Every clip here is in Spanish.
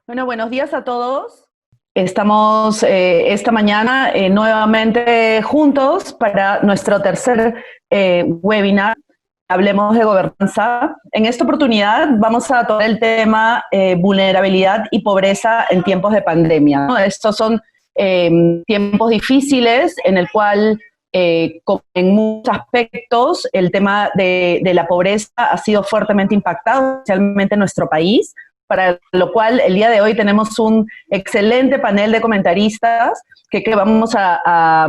Bueno, buenos días a todos. Estamos esta mañana nuevamente juntos para nuestro tercer webinar. Hablemos de gobernanza. En esta oportunidad vamos a tocar el tema vulnerabilidad y pobreza en tiempos de pandemia, ¿no? Estos son tiempos difíciles en el cual en muchos aspectos el tema de la pobreza ha sido fuertemente impactado, especialmente en nuestro país, para lo cual el día de hoy tenemos un excelente panel de comentaristas que vamos a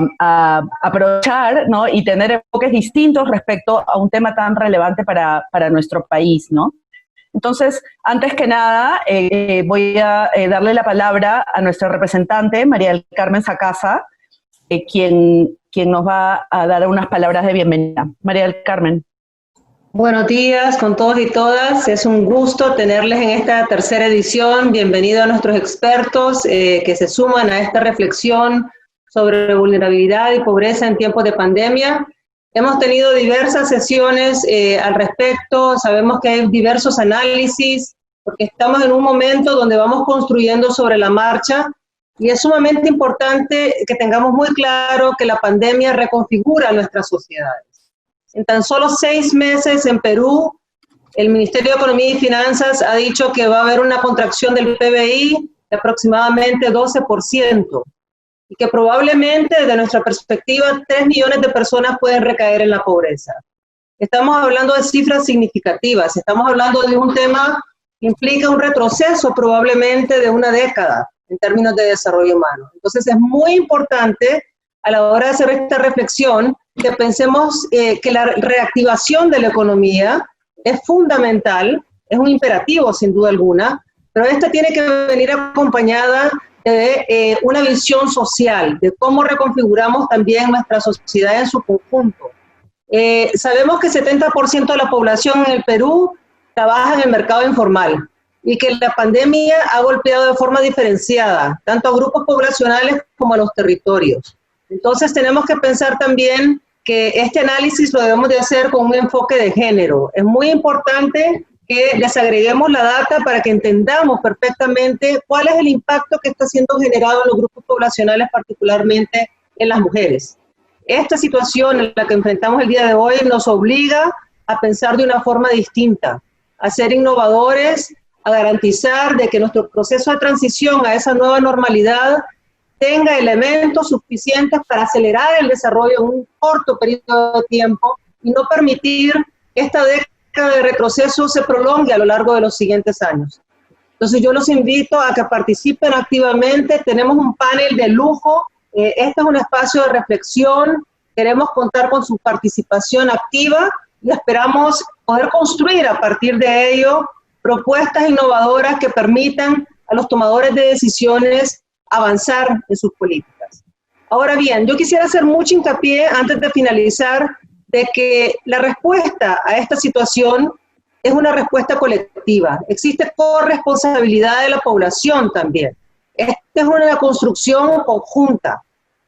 aprovechar, ¿no? Y tener enfoques distintos respecto a un tema tan relevante para nuestro país, ¿no? Entonces, antes que nada, voy a darle la palabra a nuestra representante, María del Carmen Sacasa, quien nos va a dar unas palabras de bienvenida. María del Carmen. Buenos días con todos y todas. Es un gusto tenerles en esta tercera edición. Bienvenidos a nuestros expertos que se suman a esta reflexión sobre vulnerabilidad y pobreza en tiempos de pandemia. Hemos tenido diversas sesiones al respecto. Sabemos que hay diversos análisis porque estamos en un momento donde vamos construyendo sobre la marcha y es sumamente importante que tengamos muy claro que la pandemia reconfigura nuestras sociedades. En tan solo 6 meses en Perú, el Ministerio de Economía y Finanzas ha dicho que va a haber una contracción del PBI de aproximadamente 12% y que probablemente, desde nuestra perspectiva, 3 millones de personas pueden recaer en la pobreza. Estamos hablando de cifras significativas, estamos hablando de un tema que implica un retroceso probablemente de una década en términos de desarrollo humano. Entonces es muy importante a la hora de hacer esta reflexión que pensemos que la reactivación de la economía es fundamental, es un imperativo sin duda alguna, pero esta tiene que venir acompañada de una visión social, de cómo reconfiguramos también nuestra sociedad en su conjunto. Sabemos que 70% de la población en el Perú trabaja en el mercado informal y que la pandemia ha golpeado de forma diferenciada, tanto a grupos poblacionales como a los territorios. Entonces tenemos que pensar también que este análisis lo debemos de hacer con un enfoque de género. Es muy importante que les agreguemos la data para que entendamos perfectamente cuál es el impacto que está siendo generado en los grupos poblacionales, particularmente en las mujeres. Esta situación en la que enfrentamos el día de hoy nos obliga a pensar de una forma distinta, a ser innovadores, a garantizar de que nuestro proceso de transición a esa nueva normalidad tenga elementos suficientes para acelerar el desarrollo en un corto periodo de tiempo y no permitir que esta década de retroceso se prolongue a lo largo de los siguientes años. Entonces yo los invito a que participen activamente. Tenemos un panel de lujo. Este es un espacio de reflexión. Queremos contar con su participación activa y esperamos poder construir a partir de ello propuestas innovadoras que permitan a los tomadores de decisiones avanzar en sus políticas. Ahora bien, yo quisiera hacer mucho hincapié antes de finalizar de que la respuesta a esta situación es una respuesta colectiva. Existe corresponsabilidad de la población también. Esta es una construcción conjunta.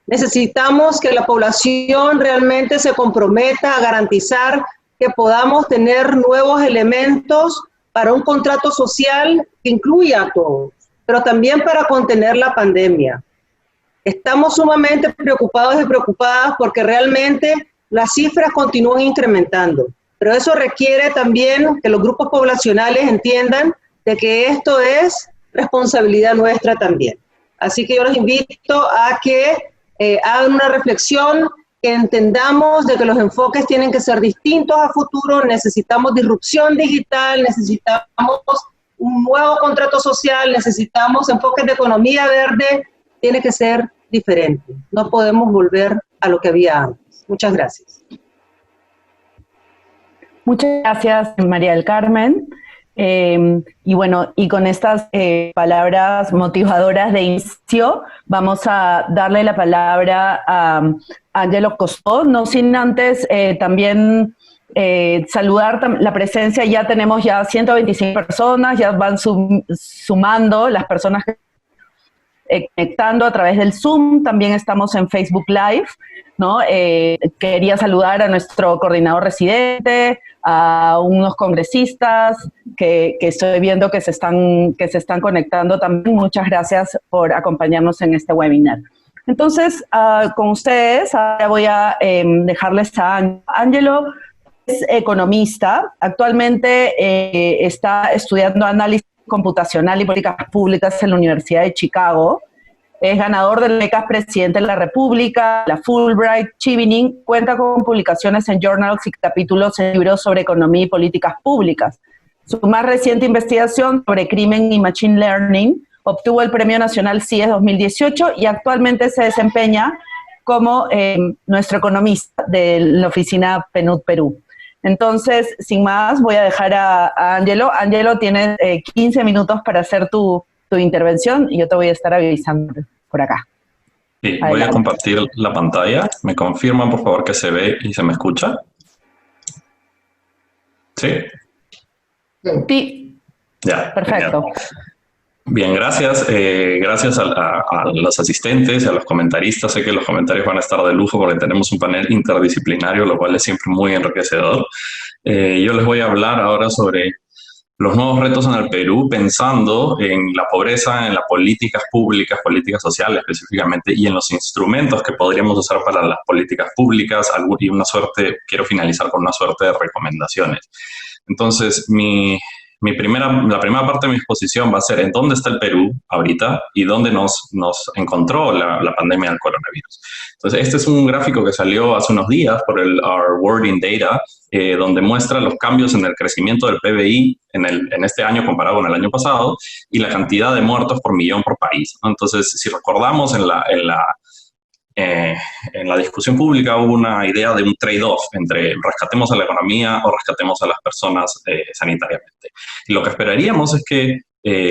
Necesitamos que la población realmente se comprometa a garantizar que podamos tener nuevos elementos para un contrato social que incluya a todos, pero también para contener la pandemia. Estamos sumamente preocupados y preocupadas porque realmente las cifras continúan incrementando, pero eso requiere también que los grupos poblacionales entiendan de que esto es responsabilidad nuestra también. Así que yo los invito a que hagan una reflexión, que entendamos de que los enfoques tienen que ser distintos a futuro, necesitamos disrupción digital, necesitamos un nuevo contrato social, necesitamos enfoques de economía verde, tiene que ser diferente. No podemos volver a lo que había antes. Muchas gracias. Muchas gracias, María del Carmen. Y bueno, y con estas palabras motivadoras de inicio, vamos a darle la palabra a Angelo Costó, no sin antes también saludar la presencia. Ya tenemos ya 125 personas, ya van sumando las personas que conectando a través del Zoom, también estamos en Facebook Live, ¿no? Quería saludar a nuestro coordinador residente, a unos congresistas que estoy viendo que se están conectando también. Muchas gracias por acompañarnos en este webinar. Entonces, con ustedes, ahora voy a dejarles a Ángelo. Es economista, actualmente está estudiando análisis computacional y políticas públicas en la Universidad de Chicago. Es ganador de becas Presidente de la República, la Fulbright, Chevening, cuenta con publicaciones en journals y capítulos en libros sobre economía y políticas públicas. Su más reciente investigación sobre crimen y machine learning obtuvo el Premio Nacional CIES 2018 y actualmente se desempeña como nuestro economista de la oficina PNUD Perú. Entonces, sin más, voy a dejar a Ángelo. Ángelo, tienes 15 minutos para hacer tu intervención y yo te voy a estar avisando por acá. Sí, Adelante. voy a compartir la pantalla. ¿Me confirman, por favor, que se ve y se me escucha? ¿Sí? Sí. Ya. Perfecto. Genial. Bien, gracias. Gracias a los asistentes y a los comentaristas. Sé que los comentarios van a estar de lujo porque tenemos un panel interdisciplinario, lo cual es siempre muy enriquecedor. Yo les voy a hablar ahora sobre los nuevos retos en el Perú, pensando en la pobreza, en las políticas públicas, políticas sociales específicamente, y en los instrumentos que podríamos usar para las políticas públicas, y quiero finalizar con una suerte de recomendaciones. Entonces, la primera parte de mi exposición va a ser en dónde está el Perú ahorita y dónde nos encontró la pandemia del coronavirus. Entonces, este es un gráfico que salió hace unos días por el Our World in Data, donde muestra los cambios en el crecimiento del PBI en este año comparado con el año pasado y la cantidad de muertos por millón por país, ¿no? Entonces, si recordamos en la discusión pública hubo una idea de un trade-off entre rescatemos a la economía o rescatemos a las personas sanitariamente. Y lo que esperaríamos es que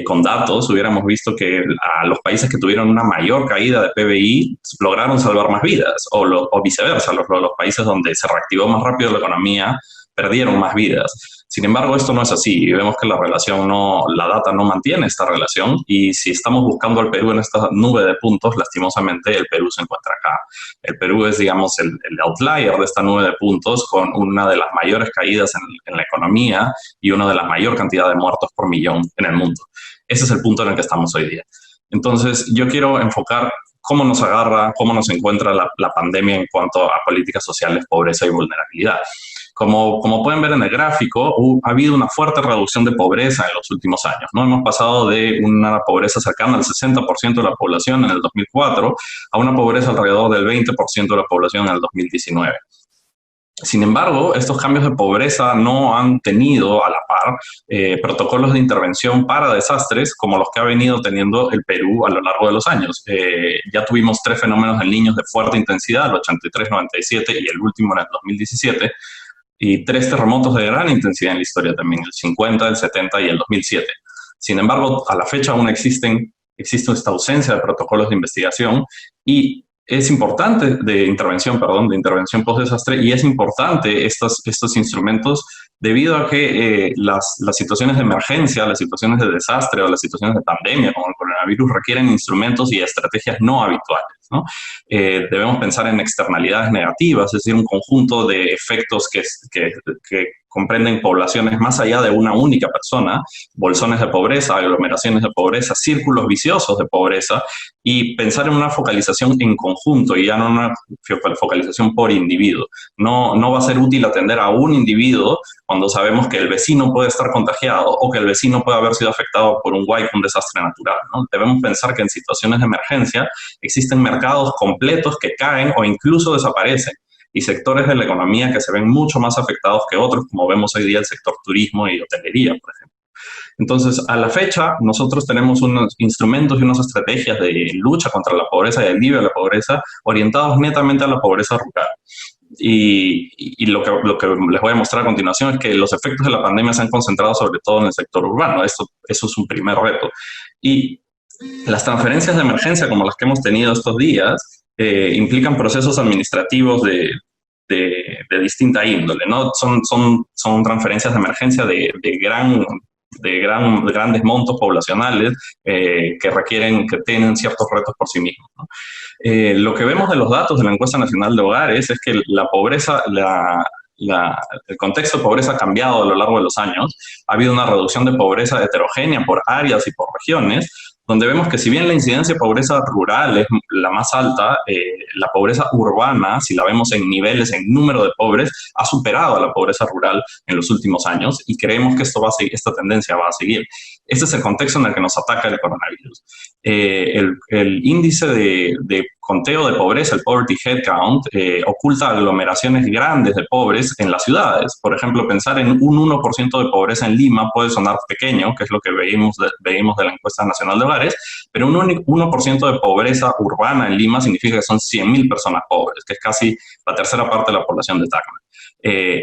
con datos hubiéramos visto que a los países que tuvieron una mayor caída de PBI lograron salvar más vidas, o viceversa, los países donde se reactivó más rápido la economía perdieron más vidas. Sin embargo, esto no es así y vemos que la data no mantiene esta relación, y si estamos buscando al Perú en esta nube de puntos, lastimosamente el Perú se encuentra acá. El Perú es, digamos, el outlier de esta nube de puntos, con una de las mayores caídas en la economía y una de las mayor cantidad de muertos por millón en el mundo. Ese es el punto en el que estamos hoy día. Entonces, yo quiero enfocar cómo nos agarra, cómo nos encuentra la pandemia en cuanto a políticas sociales, pobreza y vulnerabilidad. Como pueden ver en el gráfico, ha habido una fuerte reducción de pobreza en los últimos años, ¿no? Hemos pasado de una pobreza cercana al 60% de la población en el 2004 a una pobreza alrededor del 20% de la población en el 2019. Sin embargo, estos cambios de pobreza no han tenido a la par protocolos de intervención para desastres como los que ha venido teniendo el Perú a lo largo de los años. Ya tuvimos 3 fenómenos en niños de fuerte intensidad, el 83, 97 y el último en el 2017, y 3 terremotos de gran intensidad en la historia también, el 50, el 70 y el 2007. Sin embargo, a la fecha aún existe esta ausencia de protocolos de investigación y es importante de intervención post-desastre, y es importante estos instrumentos debido a que las situaciones de emergencia, las situaciones de desastre o las situaciones de pandemia como el coronavirus requieren instrumentos y estrategias no habituales, ¿no? Debemos pensar en externalidades negativas, es decir, un conjunto de efectos que comprenden poblaciones más allá de una única persona, bolsones de pobreza, aglomeraciones de pobreza, círculos viciosos de pobreza, y pensar en una focalización en conjunto y ya no una focalización por individuo. No va a ser útil atender a un individuo cuando sabemos que el vecino puede estar contagiado o que el vecino puede haber sido afectado por un desastre natural, ¿no? Debemos pensar que en situaciones de emergencia existen mercados completos que caen o incluso desaparecen, y sectores de la economía que se ven mucho más afectados que otros, como vemos hoy día el sector turismo y hotelería, por ejemplo. Entonces, a la fecha, nosotros tenemos unos instrumentos y unas estrategias de lucha contra la pobreza y el alivio de la pobreza orientados netamente a la pobreza rural. Y lo que les voy a mostrar a continuación es que los efectos de la pandemia se han concentrado sobre todo en el sector urbano. Eso es un primer reto. Y las transferencias de emergencia como las que hemos tenido estos días implican procesos administrativos de distinta índole, ¿no? Son transferencias de emergencia de de grandes montos poblacionales que tienen ciertos retos por sí mismos, ¿no? Lo que vemos de los datos de la Encuesta Nacional de Hogares es que la pobreza, el contexto de pobreza ha cambiado a lo largo de los años. Ha habido una reducción de pobreza heterogénea por áreas y por regiones, donde vemos que si bien la incidencia de pobreza rural es la más alta, la pobreza urbana, si la vemos en niveles, en número de pobres, ha superado a la pobreza rural en los últimos años y creemos que esta tendencia va a seguir. Este es el contexto en el que nos ataca el coronavirus. El índice de conteo de pobreza, el Poverty Headcount, oculta aglomeraciones grandes de pobres en las ciudades. Por ejemplo, pensar en un 1% de pobreza en Lima puede sonar pequeño, que es lo que veíamos de la Encuesta Nacional de Hogares, pero un 1% de pobreza urbana en Lima significa que son 100.000 personas pobres, que es casi la tercera parte de la población de Tacna.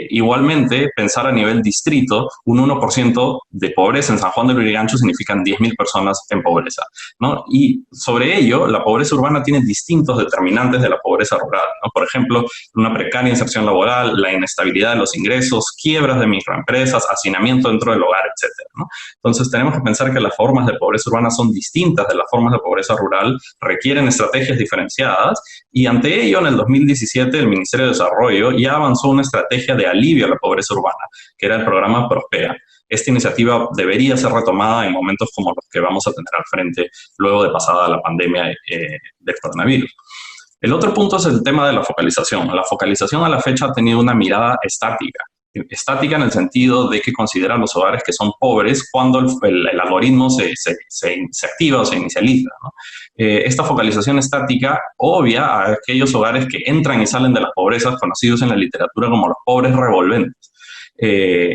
Igualmente, pensar a nivel distrito, un 1% de pobreza en San Juan de Lurigancho significan 10.000 personas en pobreza, ¿no? Y sobre ello, la pobreza urbana tiene distintos determinantes de la pobreza rural, ¿no? Por ejemplo, una precaria inserción laboral, la inestabilidad de los ingresos, quiebras de microempresas, hacinamiento dentro del hogar, etcétera, ¿no? Entonces, tenemos que pensar que las formas de pobreza urbana son distintas de las formas de pobreza rural, requieren estrategias diferenciadas, y ante ello, en el 2017, el Ministerio de Desarrollo ya avanzó una estrategia de alivio a la pobreza urbana, que era el programa Prospera. Esta iniciativa debería ser retomada en momentos como los que vamos a tener al frente luego de pasada la pandemia del coronavirus. El otro punto es el tema de la focalización. La focalización a la fecha ha tenido una mirada estática. Estática en el sentido de que considera los hogares que son pobres cuando el algoritmo se activa o se inicializa, ¿no? Esta focalización estática obvia a aquellos hogares que entran y salen de las pobrezas, conocidos en la literatura como los pobres revolventes.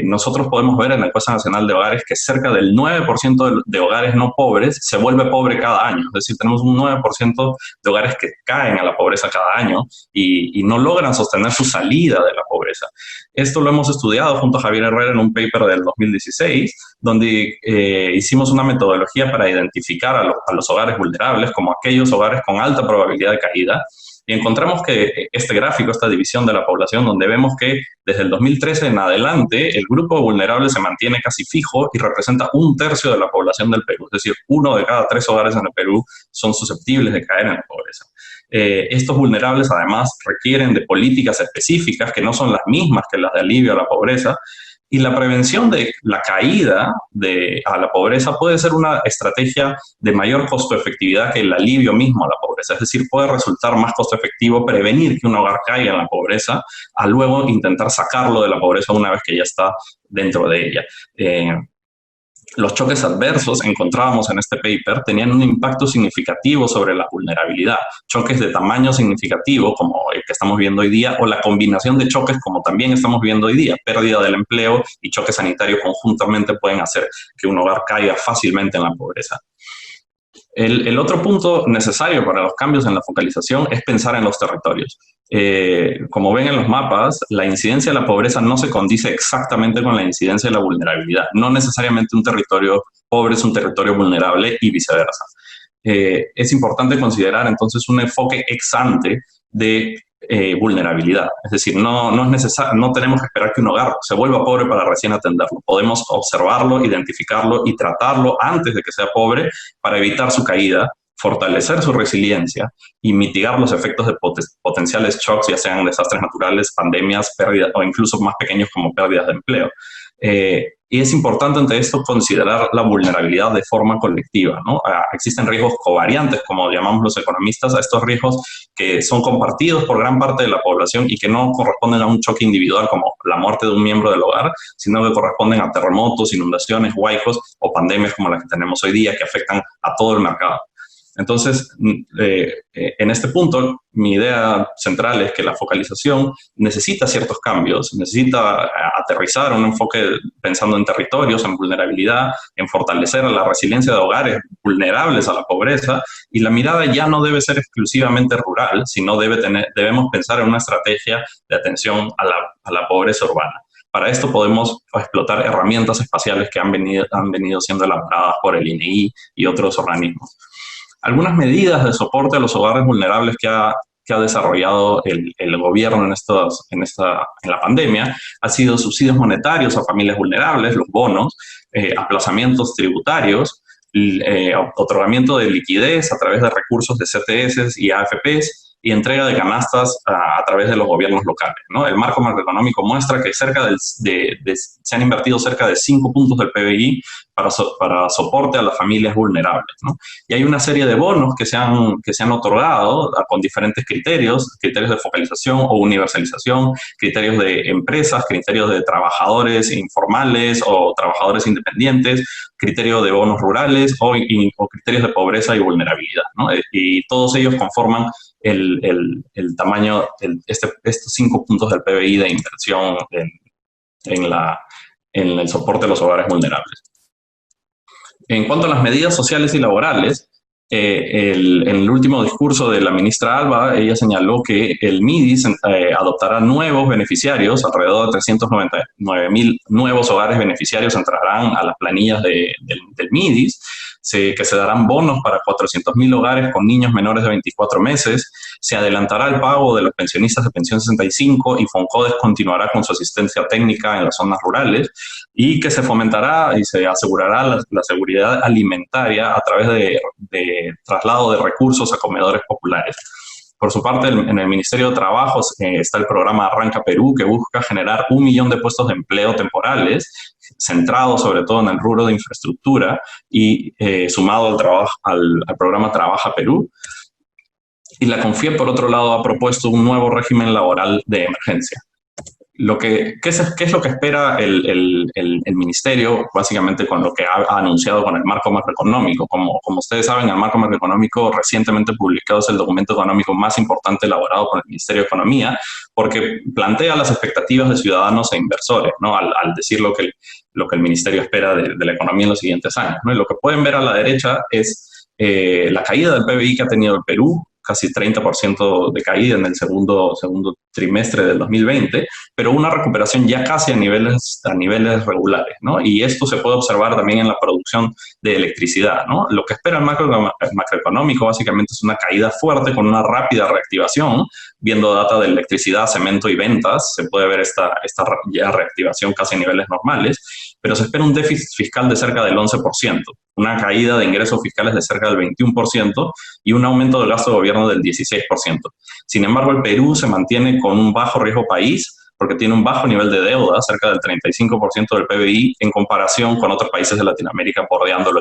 Nosotros podemos ver en la Encuesta Nacional de Hogares que cerca del 9% de hogares no pobres se vuelve pobre cada año. Es decir, tenemos un 9% de hogares que caen a la pobreza cada año y no logran sostener su salida de la pobreza. Esto lo hemos estudiado junto a Javier Herrera en un paper del 2016, donde hicimos una metodología para identificar a los hogares vulnerables como aquellos hogares con alta probabilidad de caída. Y encontramos que este gráfico, esta división de la población, donde vemos que desde el 2013 en adelante el grupo vulnerable se mantiene casi fijo y representa 1/3 de la población del Perú. Es decir, 1 de cada 3 hogares en el Perú son susceptibles de caer en la pobreza. Estos vulnerables además requieren de políticas específicas que no son las mismas que las de alivio a la pobreza. Y la prevención de la caída a la pobreza puede ser una estrategia de mayor costo-efectividad que el alivio mismo a la pobreza. Es decir, puede resultar más costo-efectivo prevenir que un hogar caiga en la pobreza a luego intentar sacarlo de la pobreza una vez que ya está dentro de ella. Los choques adversos, encontrábamos en este paper, tenían un impacto significativo sobre la vulnerabilidad. Choques de tamaño significativo, como el que estamos viendo hoy día, o la combinación de choques, como también estamos viendo hoy día. Pérdida del empleo y choque sanitario conjuntamente pueden hacer que un hogar caiga fácilmente en la pobreza. El otro punto necesario para los cambios en la focalización es pensar en los territorios. Como ven en los mapas, la incidencia de la pobreza no se condice exactamente con la incidencia de la vulnerabilidad. No necesariamente un territorio pobre es un territorio vulnerable y viceversa. Es importante considerar entonces un enfoque ex ante de vulnerabilidad. Es decir, no tenemos que esperar que un hogar se vuelva pobre para recién atenderlo. Podemos observarlo, identificarlo y tratarlo antes de que sea pobre para evitar su caída, fortalecer su resiliencia y mitigar los efectos de potenciales shocks, ya sean desastres naturales, pandemias, pérdidas o incluso más pequeños como pérdidas de empleo. Y es importante ante esto considerar la vulnerabilidad de forma colectiva, ¿no? Existen riesgos covariantes, como llamamos los economistas, a estos riesgos que son compartidos por gran parte de la población y que no corresponden a un choque individual como la muerte de un miembro del hogar, sino que corresponden a terremotos, inundaciones, huaicos o pandemias como las que tenemos hoy día que afectan a todo el mercado. Entonces, en este punto, mi idea central es que la focalización necesita ciertos cambios, necesita aterrizar un enfoque pensando en territorios, en vulnerabilidad, en fortalecer la resiliencia de hogares vulnerables a la pobreza, y la mirada ya no debe ser exclusivamente rural, sino debemos pensar en una estrategia de atención a la pobreza urbana. Para esto podemos explotar herramientas espaciales que han venido siendo elaboradas por el INEI y otros organismos. Algunas medidas de soporte a los hogares vulnerables que ha que ha desarrollado el gobierno en la pandemia ha sido subsidios monetarios a familias vulnerables, los bonos, aplazamientos tributarios, otorgamiento de liquidez a través de recursos de CTS y AFPs, y entrega de canastas a través de los gobiernos locales, ¿no? El marco macroeconómico muestra que se han invertido cerca de 5 puntos del PBI para soporte a las familias vulnerables, ¿no? Y hay una serie de bonos que se han otorgado con diferentes criterios de focalización o universalización, criterios de empresas, criterios de trabajadores informales o trabajadores independientes, criterio de bonos rurales o criterios de pobreza y vulnerabilidad, ¿no? Y todos ellos conforman el tamaño, estos 5 puntos del PBI de inversión en el soporte de los hogares vulnerables. En cuanto a las medidas sociales y laborales, en el último discurso de la ministra Alba, ella señaló que el MIDIS adoptará nuevos beneficiarios, alrededor de 399.000 nuevos hogares beneficiarios entrarán a las planillas del MIDIS, que se darán bonos para 400.000 hogares con niños menores de 24 meses, se adelantará el pago de los pensionistas de pensión 65 y FONCODES continuará con su asistencia técnica en las zonas rurales, y que se fomentará y se asegurará la seguridad alimentaria a través de traslado de recursos a comedores populares. Por su parte, en el Ministerio de Trabajo está el programa Arranca Perú, que busca generar 1 millón de puestos de empleo temporales, centrado sobre todo en el rubro de infraestructura y sumado al programa Trabaja Perú. Y la CONFIEP, por otro lado, ha propuesto un nuevo régimen laboral de emergencia. ¿Qué es lo que espera el ministerio, básicamente con lo que ha anunciado con el marco macroeconómico? Como ustedes saben, el marco macroeconómico recientemente publicado es el documento económico más importante elaborado por el Ministerio de Economía, porque plantea las expectativas de ciudadanos e inversores, ¿no? Al decir lo que el ministerio espera de la economía en los siguientes años, ¿no? Y lo que pueden ver a la derecha es la caída del PBI que ha tenido el Perú, casi 30% de caída en el segundo trimestre del 2020, pero una recuperación ya casi a niveles regulares, ¿no? Y esto se puede observar también en la producción de electricidad, ¿no? Lo que espera el macroeconómico básicamente es una caída fuerte con una rápida reactivación. Viendo data de electricidad, cemento y ventas, se puede ver esta ya reactivación casi a niveles normales, pero se espera un déficit fiscal de cerca del 11%, una caída de ingresos fiscales de cerca del 21% y un aumento del gasto de gobierno del 16%. Sin embargo, el Perú se mantiene con un bajo riesgo país porque tiene un bajo nivel de deuda, cerca del 35% del PBI, en comparación con otros países de Latinoamérica bordeando el 80%.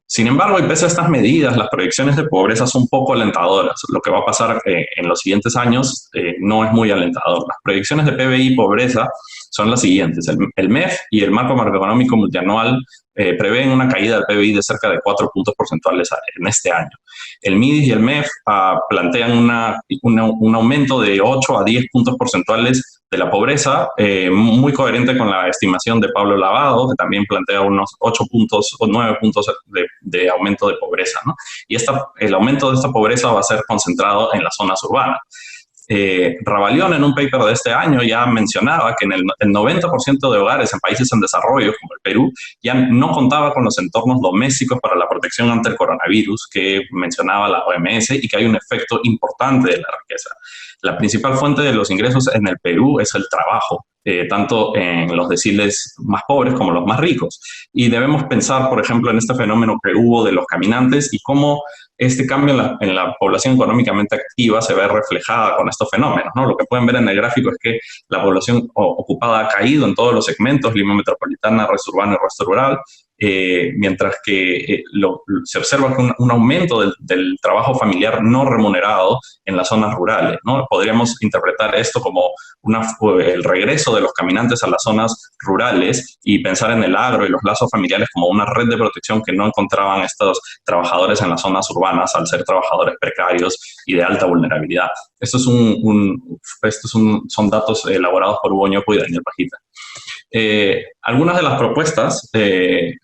Sin embargo, y pese a estas medidas, las proyecciones de pobreza son poco alentadoras. Lo que va a pasar en los siguientes años no es muy alentador. Las proyecciones de PBI y pobreza son las siguientes. El MEF y el marco macroeconómico multianual prevén una caída del PBI de cerca de 4 puntos porcentuales en este año. El MIDIS y el MEF plantean un aumento de 8 a 10 puntos porcentuales de la pobreza, muy coherente con la estimación de Pablo Lavado, que también plantea unos 8 puntos o 9 puntos de aumento de pobreza, ¿no? Y el aumento de esta pobreza va a ser concentrado en las zonas urbanas. Ravalion, en un paper de este año, ya mencionaba que el 90% de hogares en países en desarrollo, como el Perú, ya no contaba con los entornos domésticos para la protección ante el coronavirus que mencionaba la OMS, y que hay un efecto importante de la riqueza. La principal fuente de los ingresos en el Perú es el trabajo, tanto en los deciles más pobres como los más ricos. Y debemos pensar, por ejemplo, en este fenómeno que hubo de los caminantes y cómo este cambio en la población económicamente activa se ve reflejada con estos fenómenos, ¿no? Lo que pueden ver en el gráfico es que la población ocupada ha caído en todos los segmentos, Lima Metropolitana, resto urbano y resto rural, mientras que se observa que un aumento del trabajo familiar no remunerado en las zonas rurales, ¿no? Podríamos interpretar esto como el regreso de los caminantes a las zonas rurales y pensar en el agro y los lazos familiares como una red de protección que no encontraban estos trabajadores en las zonas urbanas al ser trabajadores precarios y de alta vulnerabilidad. Estos son datos elaborados por Hugo Ñopo y Daniel Pajita. Algunas de las propuestas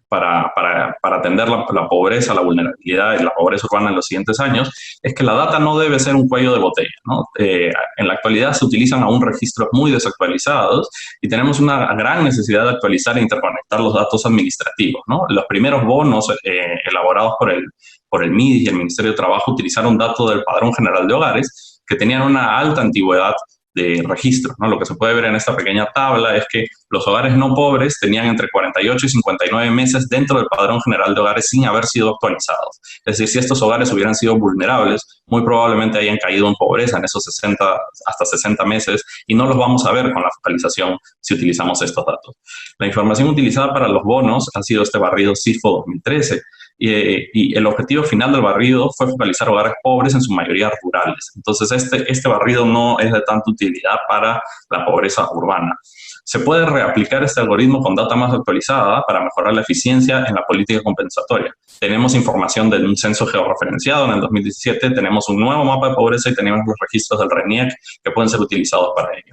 para atender la pobreza, la vulnerabilidad y la pobreza urbana en los siguientes años es que la data no debe ser un cuello de botella, ¿no? En la actualidad se utilizan aún registros muy desactualizados y tenemos una gran necesidad de actualizar e interconectar los datos administrativos, ¿no? Los primeros bonos elaborados por el MIDIS y el Ministerio de Trabajo utilizaron datos del Padrón General de Hogares que tenían una alta antigüedad de registro, ¿no? Lo que se puede ver en esta pequeña tabla es que los hogares no pobres tenían entre 48 y 59 meses dentro del Padrón General de Hogares sin haber sido actualizados. Es decir, si estos hogares hubieran sido vulnerables, muy probablemente hayan caído en pobreza en esos 60 meses y no los vamos a ver con la focalización si utilizamos estos datos. La información utilizada para los bonos ha sido este barrido CIFO 2013, y el objetivo final del barrido fue focalizar hogares pobres, en su mayoría rurales. Entonces, este barrido no es de tanta utilidad para la pobreza urbana. Se puede reaplicar este algoritmo con data más actualizada para mejorar la eficiencia en la política compensatoria. Tenemos información de un censo georreferenciado en el 2017, tenemos un nuevo mapa de pobreza y tenemos los registros del RENIEC que pueden ser utilizados para ello.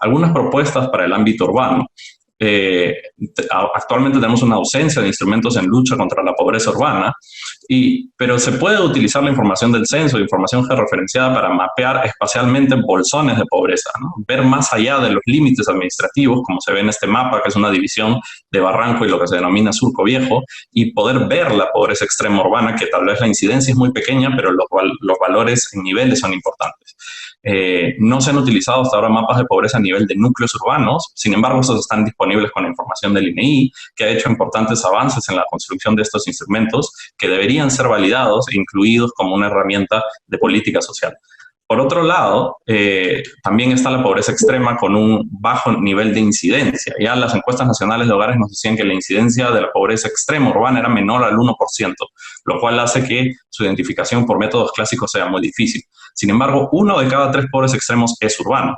Algunas propuestas para el ámbito urbano. Actualmente tenemos una ausencia de instrumentos en lucha contra la pobreza urbana, pero se puede utilizar la información del censo, información georreferenciada para mapear espacialmente bolsones de pobreza, ¿no? Ver más allá de los límites administrativos, como se ve en este mapa, que es una división de Barranco y lo que se denomina Surco Viejo, y poder ver la pobreza extrema urbana, que tal vez la incidencia es muy pequeña, pero los valores en niveles son importantes. No se han utilizado hasta ahora mapas de pobreza a nivel de núcleos urbanos, sin embargo, estos están disponibles con la información del INEI, que ha hecho importantes avances en la construcción de estos instrumentos que deberían ser validados e incluidos como una herramienta de política social. Por otro lado, también está la pobreza extrema con un bajo nivel de incidencia. Ya las encuestas nacionales de hogares nos decían que la incidencia de la pobreza extrema urbana era menor al 1%, lo cual hace que su identificación por métodos clásicos sea muy difícil. Sin embargo, 1 de cada 3 pobres extremos es urbano.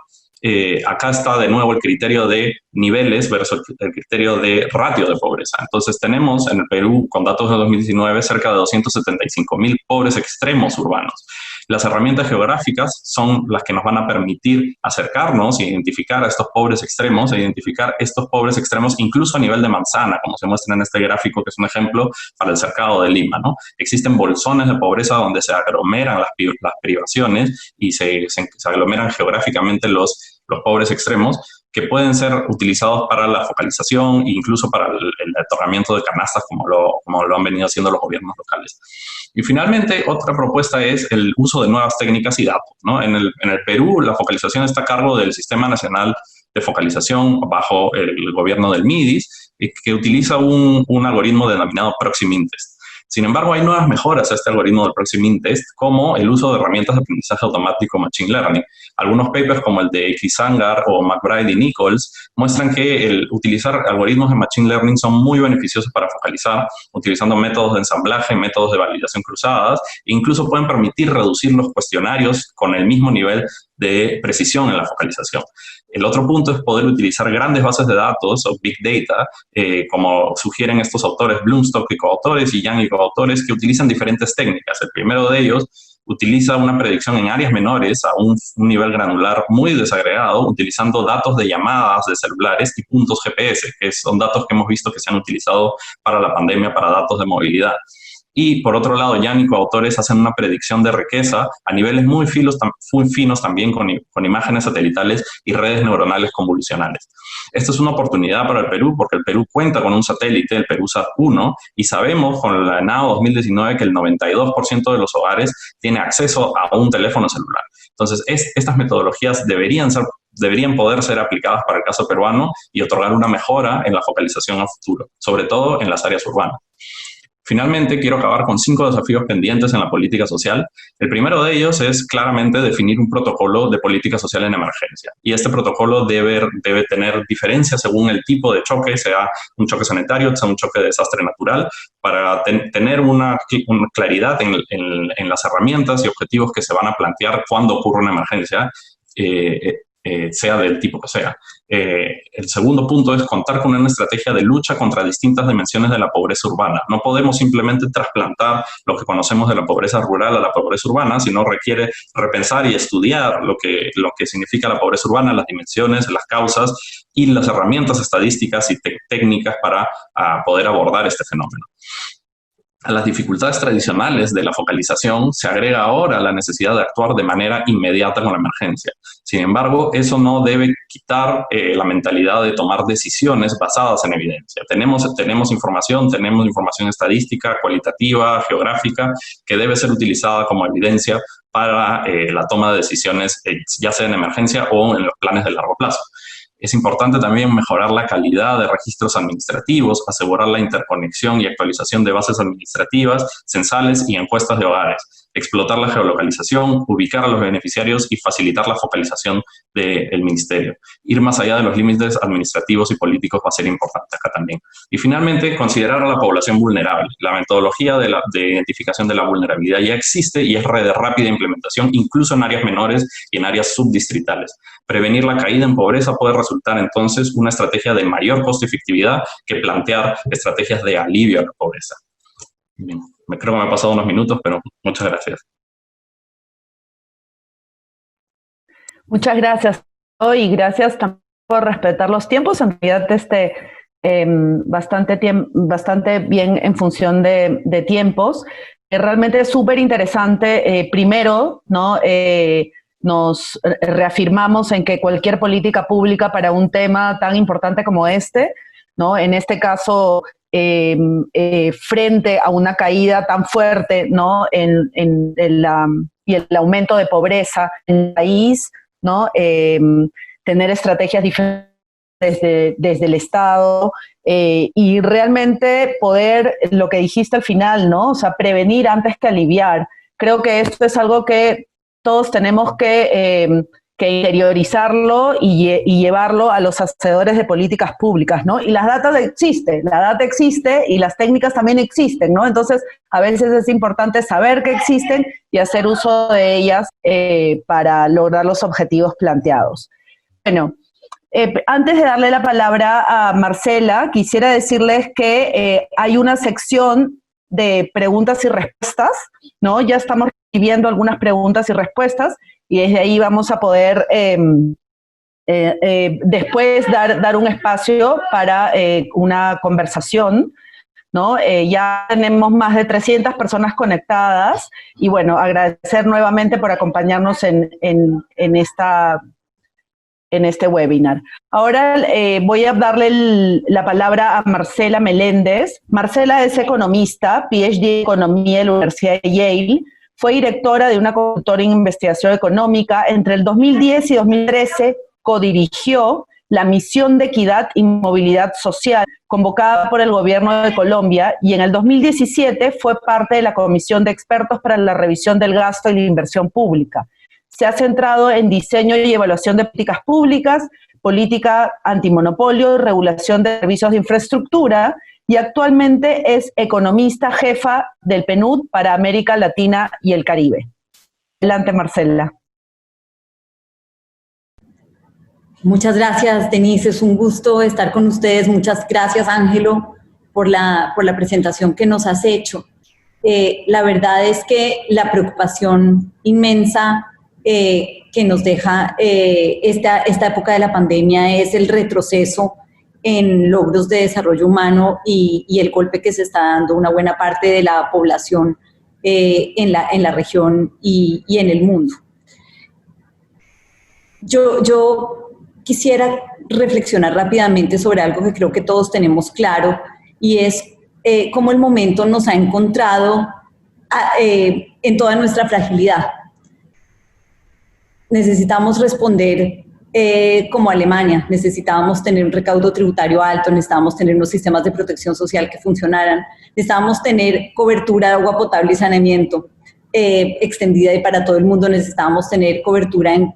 Acá está de nuevo el criterio de niveles versus el criterio de ratio de pobreza. Entonces tenemos en el Perú, con datos de 2019, cerca de 275,000 pobres extremos urbanos. Las herramientas geográficas son las que nos van a permitir acercarnos e identificar a estos pobres extremos, incluso a nivel de manzana, como se muestra en este gráfico, que es un ejemplo para el cercado de Lima, ¿no? Existen bolsones de pobreza donde se aglomeran las privaciones y se aglomeran geográficamente los pobres extremos, que pueden ser utilizados para la focalización e incluso para el otorgamiento de canastas, como lo han venido haciendo los gobiernos locales. Y finalmente, otra propuesta es el uso de nuevas técnicas y datos, ¿no? En el Perú, la focalización está a cargo del Sistema Nacional de Focalización bajo el gobierno del MIDIS, que utiliza un algoritmo denominado Proximintest. Sin embargo, hay nuevas mejoras a este algoritmo del Proximintest, como el uso de herramientas de aprendizaje automático Machine Learning. Algunos papers, como el de Kisangar o McBride y Nichols, muestran que el utilizar algoritmos de Machine Learning son muy beneficiosos para focalizar, utilizando métodos de ensamblaje, métodos de validación cruzadas, e incluso pueden permitir reducir los cuestionarios con el mismo nivel de precisión en la focalización. El otro punto es poder utilizar grandes bases de datos o Big Data, como sugieren estos autores, Bloomstock y coautores y Yang y coautores, que utilizan diferentes técnicas. El primero de ellos utiliza una predicción en áreas menores a un nivel granular muy desagregado, utilizando datos de llamadas de celulares y puntos GPS, que son datos que hemos visto que se han utilizado para la pandemia, para datos de movilidad. Y por otro lado, Yang y coautores hacen una predicción de riqueza a niveles muy finos también con imágenes satelitales y redes neuronales convolucionales. Esta es una oportunidad para el Perú porque el Perú cuenta con un satélite, el PerúSat-1, y sabemos con la ENAO 2019 que el 92% de los hogares tiene acceso a un teléfono celular. Entonces, estas metodologías deberían poder ser aplicadas para el caso peruano y otorgar una mejora en la focalización a futuro, sobre todo en las áreas urbanas. Finalmente, quiero acabar con 5 desafíos pendientes en la política social. El primero de ellos es claramente definir un protocolo de política social en emergencia. Y este protocolo debe tener diferencias según el tipo de choque, sea un choque sanitario, sea un choque de desastre natural, para tener una claridad en las herramientas y objetivos que se van a plantear cuando ocurre una emergencia, sea del tipo que sea. El segundo punto es contar con una estrategia de lucha contra distintas dimensiones de la pobreza urbana. No podemos simplemente trasplantar lo que conocemos de la pobreza rural a la pobreza urbana, sino requiere repensar y estudiar lo que significa la pobreza urbana, las dimensiones, las causas y las herramientas estadísticas y técnicas para poder abordar este fenómeno. A las dificultades tradicionales de la focalización se agrega ahora la necesidad de actuar de manera inmediata con la emergencia. Sin embargo, eso no debe quitar la mentalidad de tomar decisiones basadas en evidencia. Tenemos información estadística, cualitativa, geográfica, que debe ser utilizada como evidencia para la toma de decisiones, ya sea en emergencia o en los planes de largo plazo. Es importante también mejorar la calidad de registros administrativos, asegurar la interconexión y actualización de bases administrativas, censales y encuestas de hogares, explotar la geolocalización, ubicar a los beneficiarios y facilitar la focalización del ministerio. Ir más allá de los límites administrativos y políticos va a ser importante acá también. Y finalmente, considerar a la población vulnerable. La metodología de identificación de la vulnerabilidad ya existe y es de rápida implementación, incluso en áreas menores y en áreas subdistritales. Prevenir la caída en pobreza puede resultar entonces una estrategia de mayor costo y efectividad que plantear estrategias de alivio a la pobreza. Bien, creo que me he pasado unos minutos, pero muchas gracias. Muchas gracias, y gracias también por respetar los tiempos. En realidad, bastante bien en función de tiempos. Realmente es súper interesante. Primero, ¿no? Nos reafirmamos en que cualquier política pública para un tema tan importante como este, ¿no? En este caso, frente a una caída tan fuerte, ¿no? y el aumento de pobreza en el país, ¿no? Tener estrategias diferentes desde el Estado y realmente poder, lo que dijiste al final, ¿no? O sea, prevenir antes que aliviar. Creo que esto es algo que todos tenemos que interiorizarlo y llevarlo a los hacedores de políticas públicas, ¿no? Y la data existe y las técnicas también existen, ¿no? Entonces, a veces es importante saber que existen y hacer uso de ellas para lograr los objetivos planteados. Bueno, antes de darle la palabra a Marcela, quisiera decirles que hay una sección de preguntas y respuestas, ¿no? Ya estamos recibiendo algunas preguntas y respuestas y desde ahí vamos a poder después dar un espacio para una conversación, ¿no? Ya tenemos más de 300 personas conectadas y bueno, agradecer nuevamente por acompañarnos en este webinar. Ahora voy a darle la palabra a Marcela Meléndez. Marcela es economista, PhD en Economía en la Universidad de Yale. Fue directora de una consultora en investigación económica. Entre el 2010 y 2013 codirigió la Misión de Equidad y Movilidad Social, convocada por el Gobierno de Colombia, y en el 2017 fue parte de la Comisión de Expertos para la Revisión del Gasto y la Inversión Pública. Se ha centrado en diseño y evaluación de políticas públicas, política antimonopolio, regulación de servicios de infraestructura, y actualmente es economista jefa del PNUD para América Latina y el Caribe. Adelante, Marcela. Muchas gracias, Denise. Es un gusto estar con ustedes. Muchas gracias, Ángelo, por la presentación que nos has hecho. La verdad es que la preocupación inmensa que nos deja esta época de la pandemia es el retroceso en logros de desarrollo humano y el golpe que se está dando una buena parte de la población en la región y en el mundo. Yo quisiera reflexionar rápidamente sobre algo que creo que todos tenemos claro y es cómo el momento nos ha encontrado en toda nuestra fragilidad. Necesitamos responder como Alemania, necesitábamos tener un recaudo tributario alto, necesitábamos tener unos sistemas de protección social que funcionaran, necesitábamos tener cobertura de agua potable y saneamiento extendida y para todo el mundo, necesitábamos tener cobertura en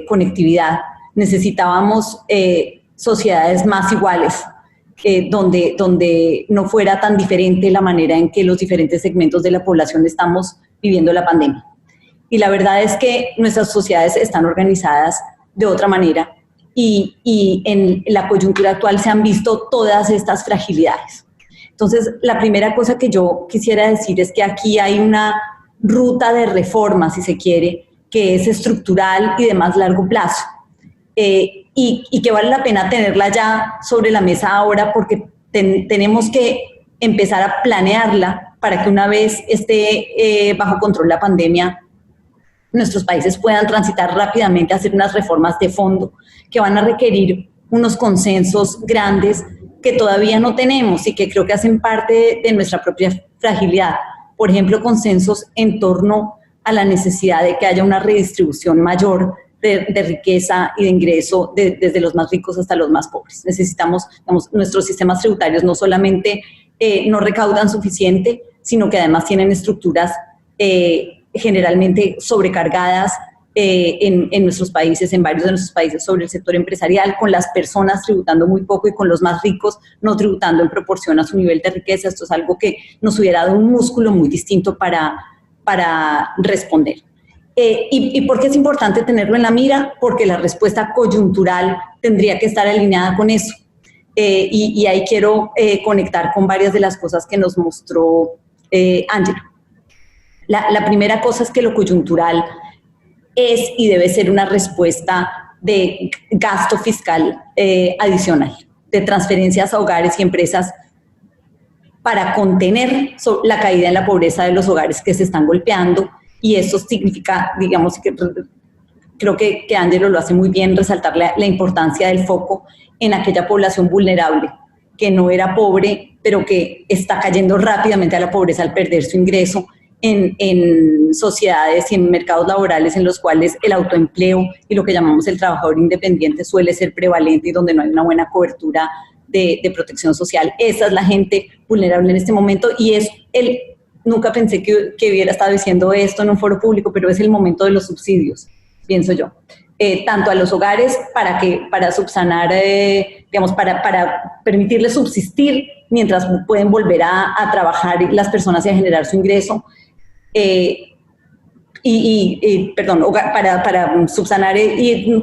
conectividad, necesitábamos sociedades más iguales, donde no fuera tan diferente la manera en que los diferentes segmentos de la población estamos viviendo la pandemia. Y la verdad es que nuestras sociedades están organizadas de otra manera y en la coyuntura actual se han visto todas estas fragilidades. Entonces, la primera cosa que yo quisiera decir es que aquí hay una ruta de reforma, si se quiere, que es estructural y de más largo plazo. Y y que vale la pena tenerla ya sobre la mesa ahora, porque tenemos que empezar a planearla para que una vez esté bajo control la pandemia, nuestros países puedan transitar rápidamente a hacer unas reformas de fondo que van a requerir unos consensos grandes que todavía no tenemos y que creo que hacen parte de nuestra propia fragilidad. Por ejemplo, consensos en torno a la necesidad de que haya una redistribución mayor de riqueza y de ingreso desde los más ricos hasta los más pobres. Necesitamos, digamos, nuestros sistemas tributarios no solamente no recaudan suficiente, sino que además tienen estructuras generalmente sobrecargadas en nuestros países, en varios de nuestros países, sobre el sector empresarial, con las personas tributando muy poco y con los más ricos no tributando en proporción a su nivel de riqueza. Esto es algo que nos hubiera dado un músculo muy distinto para responder. ¿Y por qué es importante tenerlo en la mira? Porque la respuesta coyuntural tendría que estar alineada con eso. Y ahí quiero conectar con varias de las cosas que nos mostró Ángelo. La primera cosa es que lo coyuntural es y debe ser una respuesta de gasto fiscal adicional, de transferencias a hogares y empresas para contener la caída en la pobreza de los hogares que se están golpeando. Y eso significa, digamos, que creo que Ángelo lo hace muy bien, resaltar la importancia del foco en aquella población vulnerable, que no era pobre, pero que está cayendo rápidamente a la pobreza al perder su ingreso en sociedades y en mercados laborales en los cuales el autoempleo y lo que llamamos el trabajador independiente suele ser prevalente y donde no hay una buena cobertura de protección social. Esa es la gente vulnerable en este momento y es nunca pensé que hubiera estado diciendo esto en un foro público, pero es el momento de los subsidios, pienso yo. Tanto a los hogares para subsanar, digamos, para permitirles subsistir mientras pueden volver a trabajar las personas y a generar su ingreso, para subsanar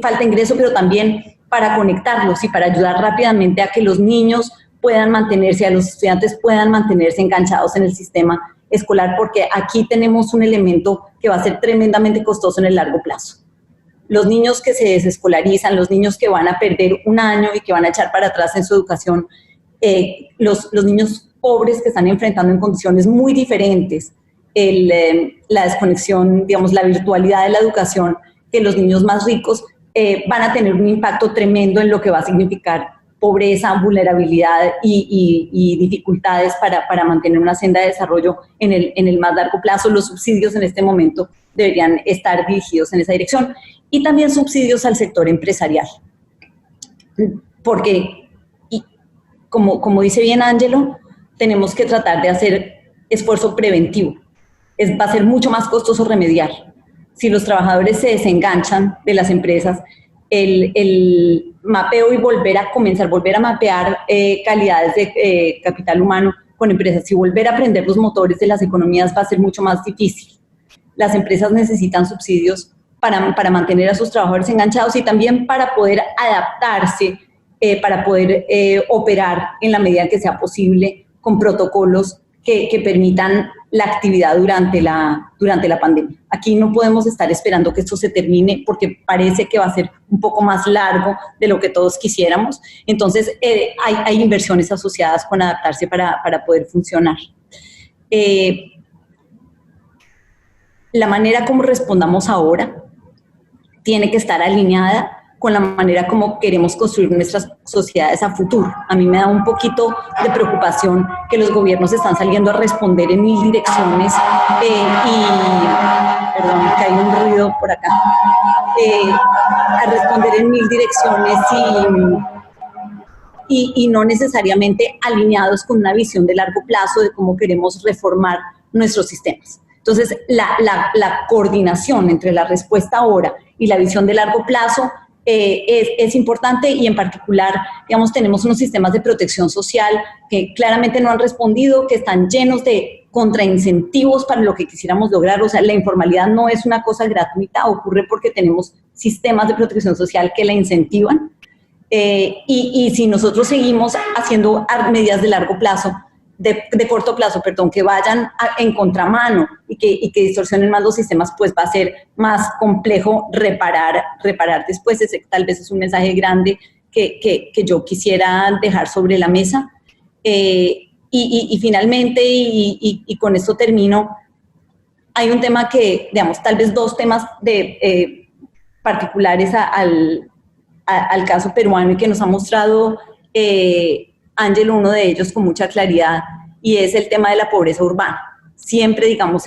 falta de ingreso, pero también para conectarlos y para ayudar rápidamente a que los niños puedan mantenerse, a los estudiantes puedan mantenerse enganchados en el sistema escolar, porque aquí tenemos un elemento que va a ser tremendamente costoso en el largo plazo. Los niños que se desescolarizan, los niños que van a perder un año y que van a echar para atrás en su educación, los niños pobres que están enfrentando en condiciones muy diferentes la desconexión, digamos, la virtualidad de la educación, que los niños más ricos van a tener un impacto tremendo en lo que va a significar pobreza, vulnerabilidad y dificultades para mantener una senda de desarrollo en el más largo plazo. Los subsidios en este momento deberían estar dirigidos en esa dirección. Y también subsidios al sector empresarial. Porque, como dice bien Ángelo, tenemos que tratar de hacer esfuerzo preventivo. Va a ser mucho más costoso remediar. Si los trabajadores se desenganchan de las empresas, el mapeo y volver a mapear calidades de capital humano con empresas y volver a aprender los motores de las economías va a ser mucho más difícil. Las empresas necesitan subsidios para mantener a sus trabajadores enganchados y también para poder adaptarse, para poder operar en la medida que sea posible con protocolos que permitan la actividad durante la pandemia. Aquí no podemos estar esperando que esto se termine porque parece que va a ser un poco más largo de lo que todos quisiéramos. Entonces, hay inversiones asociadas con adaptarse para poder funcionar. La manera como respondamos ahora tiene que estar alineada con la manera como queremos construir nuestras sociedades a futuro. A mí me da un poquito de preocupación que los gobiernos están saliendo a responder en 1000 direcciones perdón, que hay un ruido por acá, a responder en 1000 direcciones y no necesariamente alineados con una visión de largo plazo de cómo queremos reformar nuestros sistemas. Entonces, la coordinación entre la respuesta ahora y la visión de largo plazo es importante y en particular, digamos, tenemos unos sistemas de protección social que claramente no han respondido, que están llenos de contraincentivos para lo que quisiéramos lograr. O sea, la informalidad no es una cosa gratuita, ocurre porque tenemos sistemas de protección social que la incentivan. Y si nosotros seguimos haciendo medidas de largo plazo, de corto plazo, perdón, que vayan en contramano y que distorsionen más los sistemas, pues va a ser más complejo reparar después. Ese tal vez es un mensaje grande que yo quisiera dejar sobre la mesa. Y finalmente, y con esto termino, hay un tema que, digamos, tal vez dos temas particulares al caso peruano y que nos ha mostrado Ángelo, uno de ellos con mucha claridad, y es el tema de la pobreza urbana. Siempre, digamos,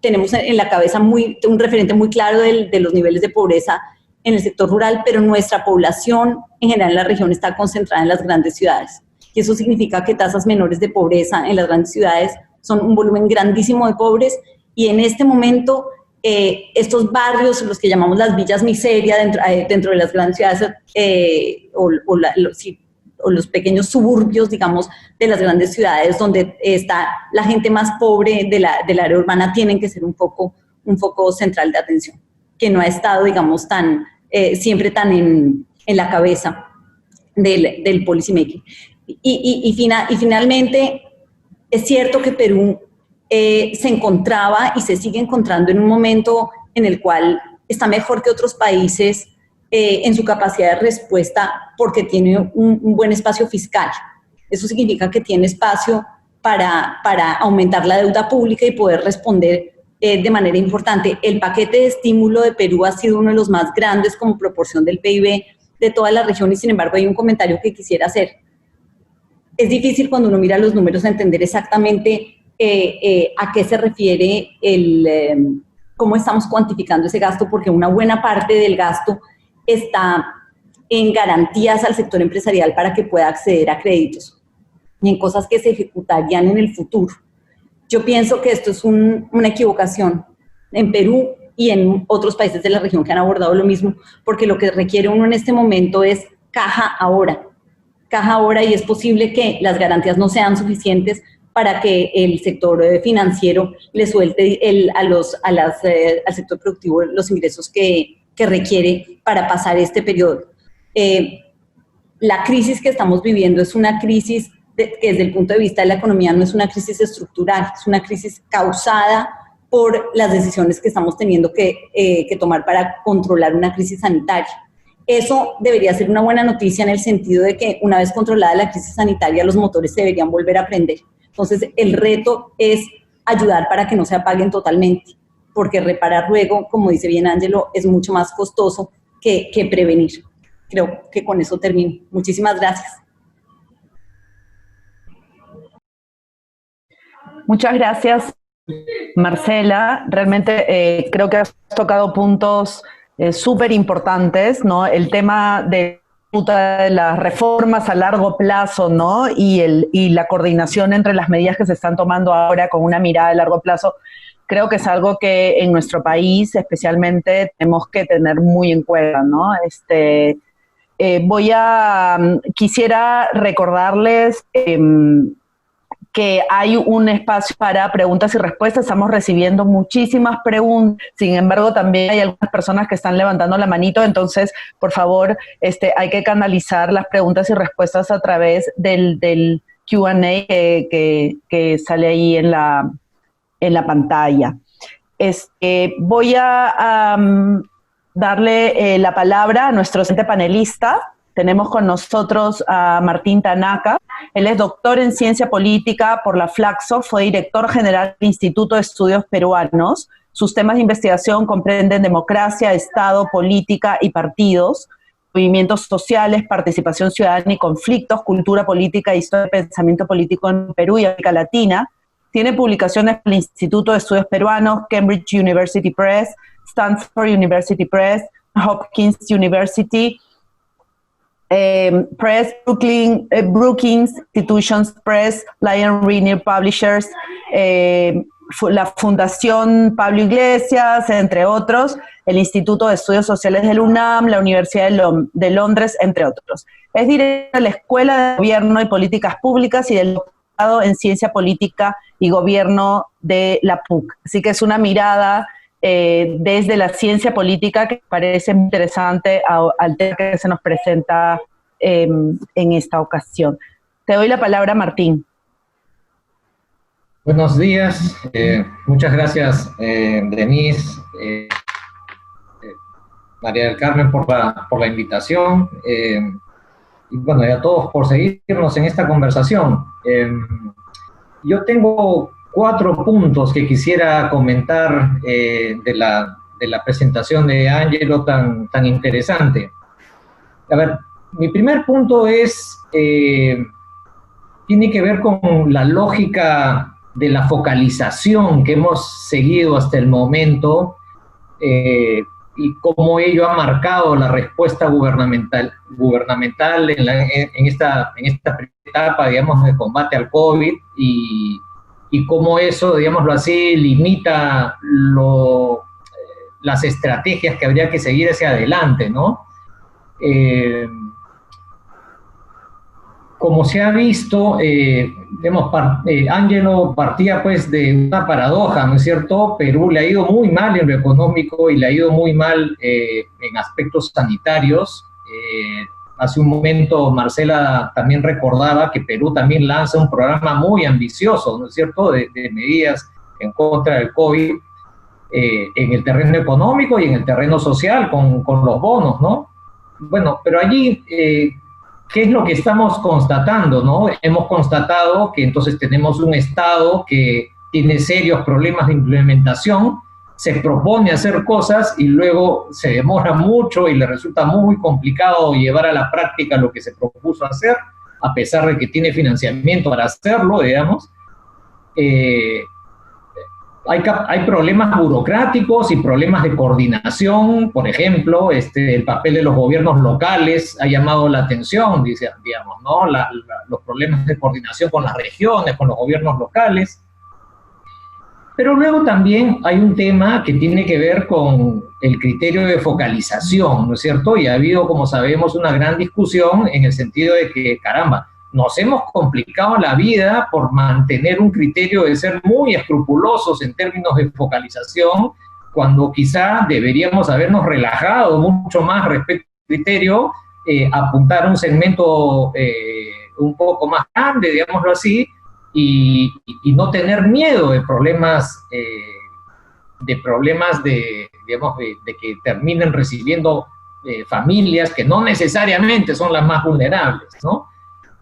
tenemos en la cabeza un referente muy claro de los niveles de pobreza en el sector rural, pero nuestra población en general en la región está concentrada en las grandes ciudades. Y eso significa que tasas menores de pobreza en las grandes ciudades son un volumen grandísimo de pobres, y en este momento estos barrios, los que llamamos las villas miseria dentro de las grandes ciudades, o los pequeños suburbios, digamos, de las grandes ciudades donde está la gente más pobre del área urbana, tienen que ser un foco central de atención, que no ha estado, digamos, siempre tan en la cabeza del policymaking. Y finalmente, es cierto que Perú se encontraba y se sigue encontrando en un momento en el cual está mejor que otros países en su capacidad de respuesta porque tiene un buen espacio fiscal. Eso significa que tiene espacio para aumentar la deuda pública y poder responder de manera importante. El paquete de estímulo de Perú ha sido uno de los más grandes como proporción del PIB de toda la región, y sin embargo hay un comentario que quisiera hacer. Es difícil cuando uno mira los números entender exactamente a qué se refiere cómo estamos cuantificando ese gasto, porque una buena parte del gasto está en garantías al sector empresarial para que pueda acceder a créditos y en cosas que se ejecutarían en el futuro. Yo pienso que esto es una equivocación en Perú y en otros países de la región que han abordado lo mismo, porque lo que requiere uno en este momento es caja ahora, y es posible que las garantías no sean suficientes para que el sector financiero le suelte al sector productivo los ingresos que requiere para pasar este periodo. La crisis que estamos viviendo es una crisis que desde el punto de vista de la economía no es una crisis estructural, es una crisis causada por las decisiones que estamos teniendo que tomar para controlar una crisis sanitaria. Eso debería ser una buena noticia en el sentido de que una vez controlada la crisis sanitaria, los motores se deberían volver a prender. Entonces, el reto es ayudar para que no se apaguen totalmente, porque reparar luego, como dice bien Ángelo, es mucho más costoso que prevenir. Creo que con eso termino. Muchísimas gracias. Muchas gracias, Marcela. Realmente creo que has tocado puntos súper importantes, ¿no? El tema de las reformas a largo plazo, ¿no? Y la coordinación entre las medidas que se están tomando ahora con una mirada de largo plazo, creo que es algo que en nuestro país especialmente tenemos que tener muy en cuenta, ¿no? Quisiera recordarles que hay un espacio para preguntas y respuestas. Estamos recibiendo muchísimas preguntas, sin embargo también hay algunas personas que están levantando la manito, entonces por favor hay que canalizar las preguntas y respuestas a través del Q&A que sale ahí en la pantalla. Voy a darle la palabra a nuestro siguiente panelista. Tenemos con nosotros a Martín Tanaka. Él es doctor en Ciencia Política por la Flaxo, fue director general del Instituto de Estudios Peruanos. Sus temas de investigación comprenden democracia, Estado, política y partidos, movimientos sociales, participación ciudadana y conflictos, cultura política e historia de pensamiento político en Perú y América Latina. Tiene publicaciones en el Instituto de Estudios Peruanos, Cambridge University Press, Stanford University Press, Hopkins University Press, Brookings Institutions Press, Lion Rainier Publishers, la Fundación Pablo Iglesias, entre otros, el Instituto de Estudios Sociales del UNAM, la Universidad de Londres, entre otros. Es director de la Escuela de Gobierno y Políticas Públicas y del doctorado en Ciencia Política y Gobierno de la PUC. Así que es una mirada desde la ciencia política que parece muy interesante al tema que se nos presenta en esta ocasión. Te doy la palabra, Martín. Buenos días, muchas gracias, Denise, María del Carmen por la invitación, y bueno, y a todos por seguirnos en esta conversación. Yo tengo 4 puntos que quisiera comentar de la presentación de Ángelo tan interesante. A ver, mi primer punto tiene que ver con la lógica de la focalización que hemos seguido hasta el momento, y cómo ello ha marcado la respuesta gubernamental en esta primera etapa, digamos, de combate al COVID, y cómo eso, digámoslo así, limita las estrategias que habría que seguir hacia adelante, ¿no? Como se ha visto, Ángelo partía pues de una paradoja, ¿no es cierto? Perú le ha ido muy mal en lo económico y le ha ido muy mal en aspectos sanitarios. Hace un momento Marcela también recordaba que Perú también lanza un programa muy ambicioso, ¿no es cierto?, de medidas en contra del COVID, en el terreno económico y en el terreno social, con los bonos, ¿no? Bueno, pero allí... ¿qué es lo que estamos constatando, no? Hemos constatado que entonces tenemos un Estado que tiene serios problemas de implementación, se propone hacer cosas y luego se demora mucho y le resulta muy complicado llevar a la práctica lo que se propuso hacer, a pesar de que tiene financiamiento para hacerlo, digamos. Hay problemas burocráticos y problemas de coordinación. Por ejemplo, el papel de los gobiernos locales ha llamado la atención, digamos, ¿no? Los problemas de coordinación con las regiones, con los gobiernos locales. Pero luego también hay un tema que tiene que ver con el criterio de focalización, ¿no es cierto? Y ha habido, como sabemos, una gran discusión en el sentido de que, caramba, nos hemos complicado la vida por mantener un criterio de ser muy escrupulosos en términos de focalización, cuando quizá deberíamos habernos relajado mucho más respecto al criterio, apuntar a un segmento un poco más grande, digámoslo así, y no tener miedo de problemas, digamos, de que terminen recibiendo familias que no necesariamente son las más vulnerables, ¿no?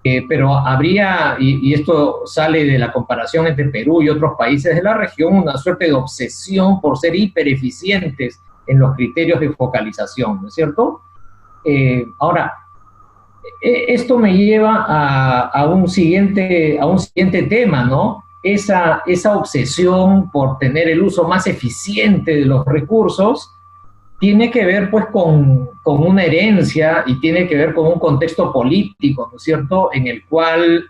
Pero habría, y esto sale de la comparación entre Perú y otros países de la región, una suerte de obsesión por ser hipereficientes en los criterios de focalización, ¿no es cierto? Ahora, esto me lleva a un siguiente tema, ¿no? Esa obsesión por tener el uso más eficiente de los recursos tiene que ver pues con una herencia y tiene que ver con un contexto político, ¿no es cierto?, en el cual,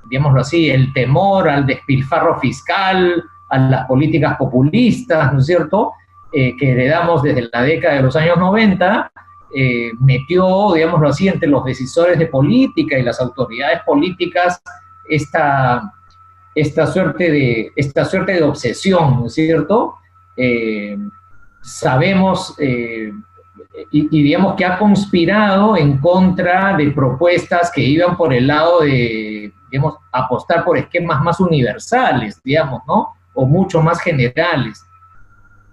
digámoslo así, el temor al despilfarro fiscal, a las políticas populistas, ¿no es cierto?, que heredamos desde la década de los años 90, metió, digámoslo así, entre los decisores de política y las autoridades políticas esta suerte de obsesión, ¿no es cierto?, sabemos y digamos que ha conspirado en contra de propuestas que iban por el lado de, digamos, apostar por esquemas más universales, digamos, ¿no? O mucho más generales.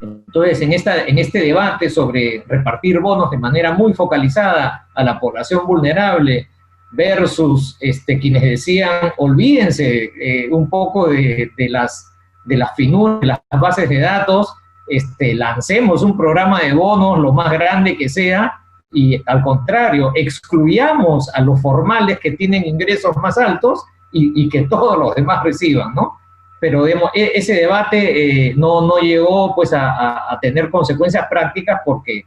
Entonces, en este debate sobre repartir bonos de manera muy focalizada a la población vulnerable versus quienes decían, olvídense un poco de las finuras, de las bases de datos, lancemos un programa de bonos lo más grande que sea y al contrario, excluyamos a los formales que tienen ingresos más altos y que todos los demás reciban, ¿no? Pero ese debate no llegó pues a tener consecuencias prácticas porque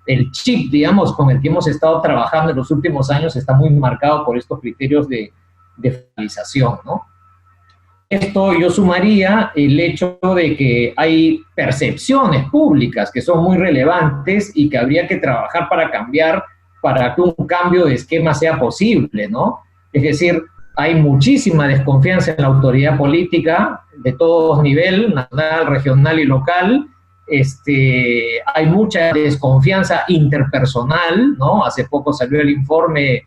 el chip, digamos, con el que hemos estado trabajando en los últimos años está muy marcado por estos criterios de focalización, ¿no? Esto yo sumaría el hecho de que hay percepciones públicas que son muy relevantes y que habría que trabajar para cambiar, para que un cambio de esquema sea posible, ¿no? Es decir, hay muchísima desconfianza en la autoridad política de todos niveles, nacional, regional y local. Hay mucha desconfianza interpersonal, ¿no? Hace poco salió el informe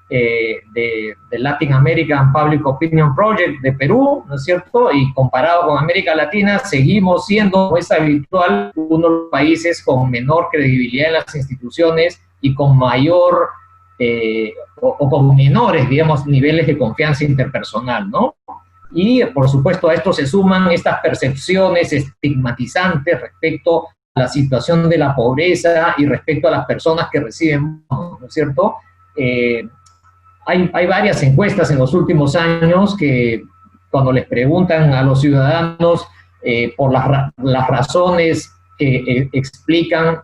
de Latin American Public Opinion Project de Perú, ¿no es cierto? Y comparado con América Latina, seguimos siendo, como es habitual, uno de los países con menor credibilidad en las instituciones y con mayor, o con menores, digamos, niveles de confianza interpersonal, ¿no? Y, por supuesto, a esto se suman estas percepciones estigmatizantes respecto a la situación de la pobreza y respecto a las personas que reciben, ¿no es cierto? Hay varias encuestas en los últimos años que cuando les preguntan a los ciudadanos por las razones que explican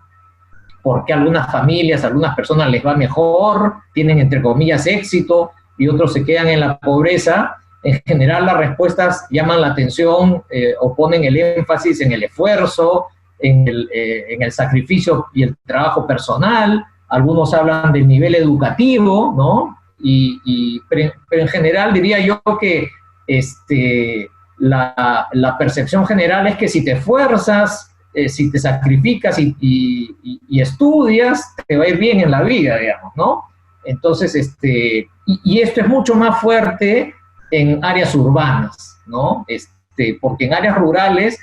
por qué algunas familias, algunas personas les va mejor, tienen entre comillas éxito y otros se quedan en la pobreza, en general las respuestas llaman la atención o ponen el énfasis en el esfuerzo, en el sacrificio y el trabajo personal. Algunos hablan del nivel educativo, ¿no? Pero en general diría yo que la percepción general es que si te esfuerzas, si te sacrificas y estudias, te va a ir bien en la vida, digamos, ¿no? Entonces, y esto es mucho más fuerte en áreas urbanas, ¿no? Porque en áreas rurales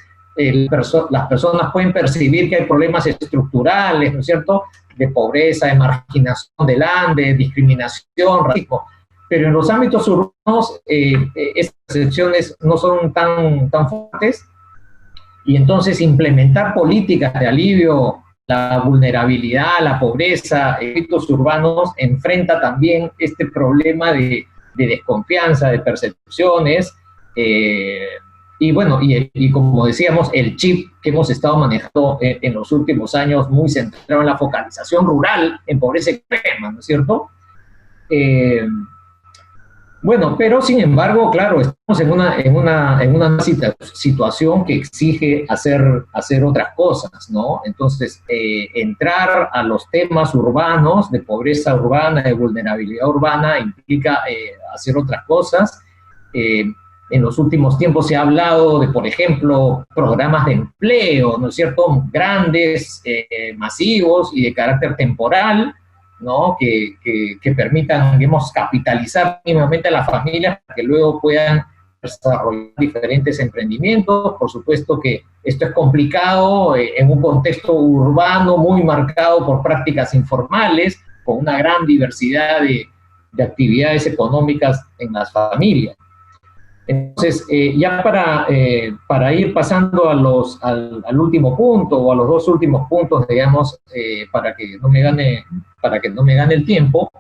las personas pueden percibir que hay problemas estructurales, ¿no es cierto?, de pobreza, de marginación del Ande, discriminación, racismo, pero en los ámbitos urbanos estas percepciones no son tan fuertes, y entonces implementar políticas de alivio a la vulnerabilidad, a la pobreza en ámbitos urbanos enfrenta también este problema de desconfianza, de percepciones, y bueno, y como decíamos, el chip que hemos estado manejando en los últimos años, muy centrado en la focalización rural, en pobreza extrema, ¿no es cierto? Bueno, pero sin embargo, claro, estamos en una situación que exige hacer otras cosas, ¿no? Entonces, entrar a los temas urbanos, de pobreza urbana, de vulnerabilidad urbana, implica hacer otras cosas. En los últimos tiempos se ha hablado de, por ejemplo, programas de empleo, ¿no es cierto?, grandes, masivos y de carácter temporal, ¿no?, que permitan, digamos, capitalizar mínimamente a las familias para que luego puedan desarrollar diferentes emprendimientos. Por supuesto que esto es complicado en un contexto urbano muy marcado por prácticas informales, con una gran diversidad de actividades económicas en las familias. Entonces, ya para ir pasando al último punto, o a los dos últimos puntos, digamos, para que no me gane el tiempo,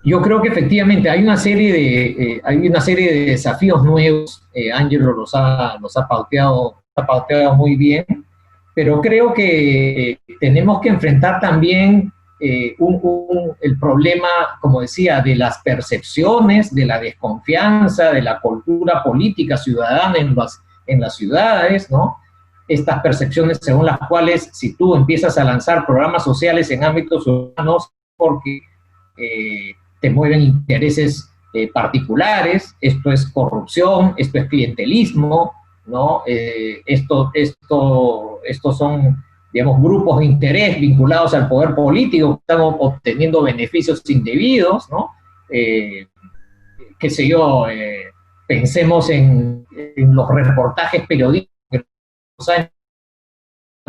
yo creo que efectivamente hay una serie de desafíos nuevos. Ángelo los ha pauteado muy bien, pero creo que tenemos que enfrentar también el problema, como decía, de las percepciones, de la desconfianza, de la cultura política ciudadana en las ciudades, ¿no? Estas percepciones según las cuales si tú empiezas a lanzar programas sociales en ámbitos urbanos porque te mueven intereses particulares, esto es corrupción, esto es clientelismo, ¿no? Estos son, digamos, grupos de interés vinculados al poder político, que están obteniendo beneficios indebidos, ¿no? Qué sé yo, pensemos en los reportajes periodísticos, el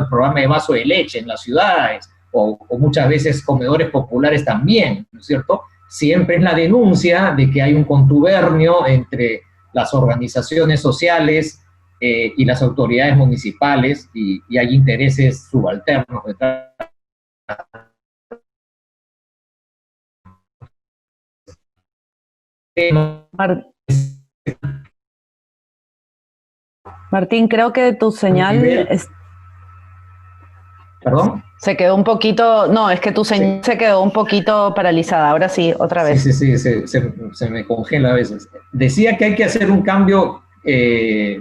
programa de vaso de leche en las ciudades, o muchas veces comedores populares también, ¿no es cierto? Siempre es la denuncia de que hay un contubernio entre las organizaciones sociales y las autoridades municipales, y hay intereses subalternos detrás. Martín, creo que tu señal ¿Perdón? se quedó un poquito, no, es que tu señal se quedó un poquito paralizada. Ahora sí, otra vez. Sí, se me congela a veces. Decía que hay que hacer un cambio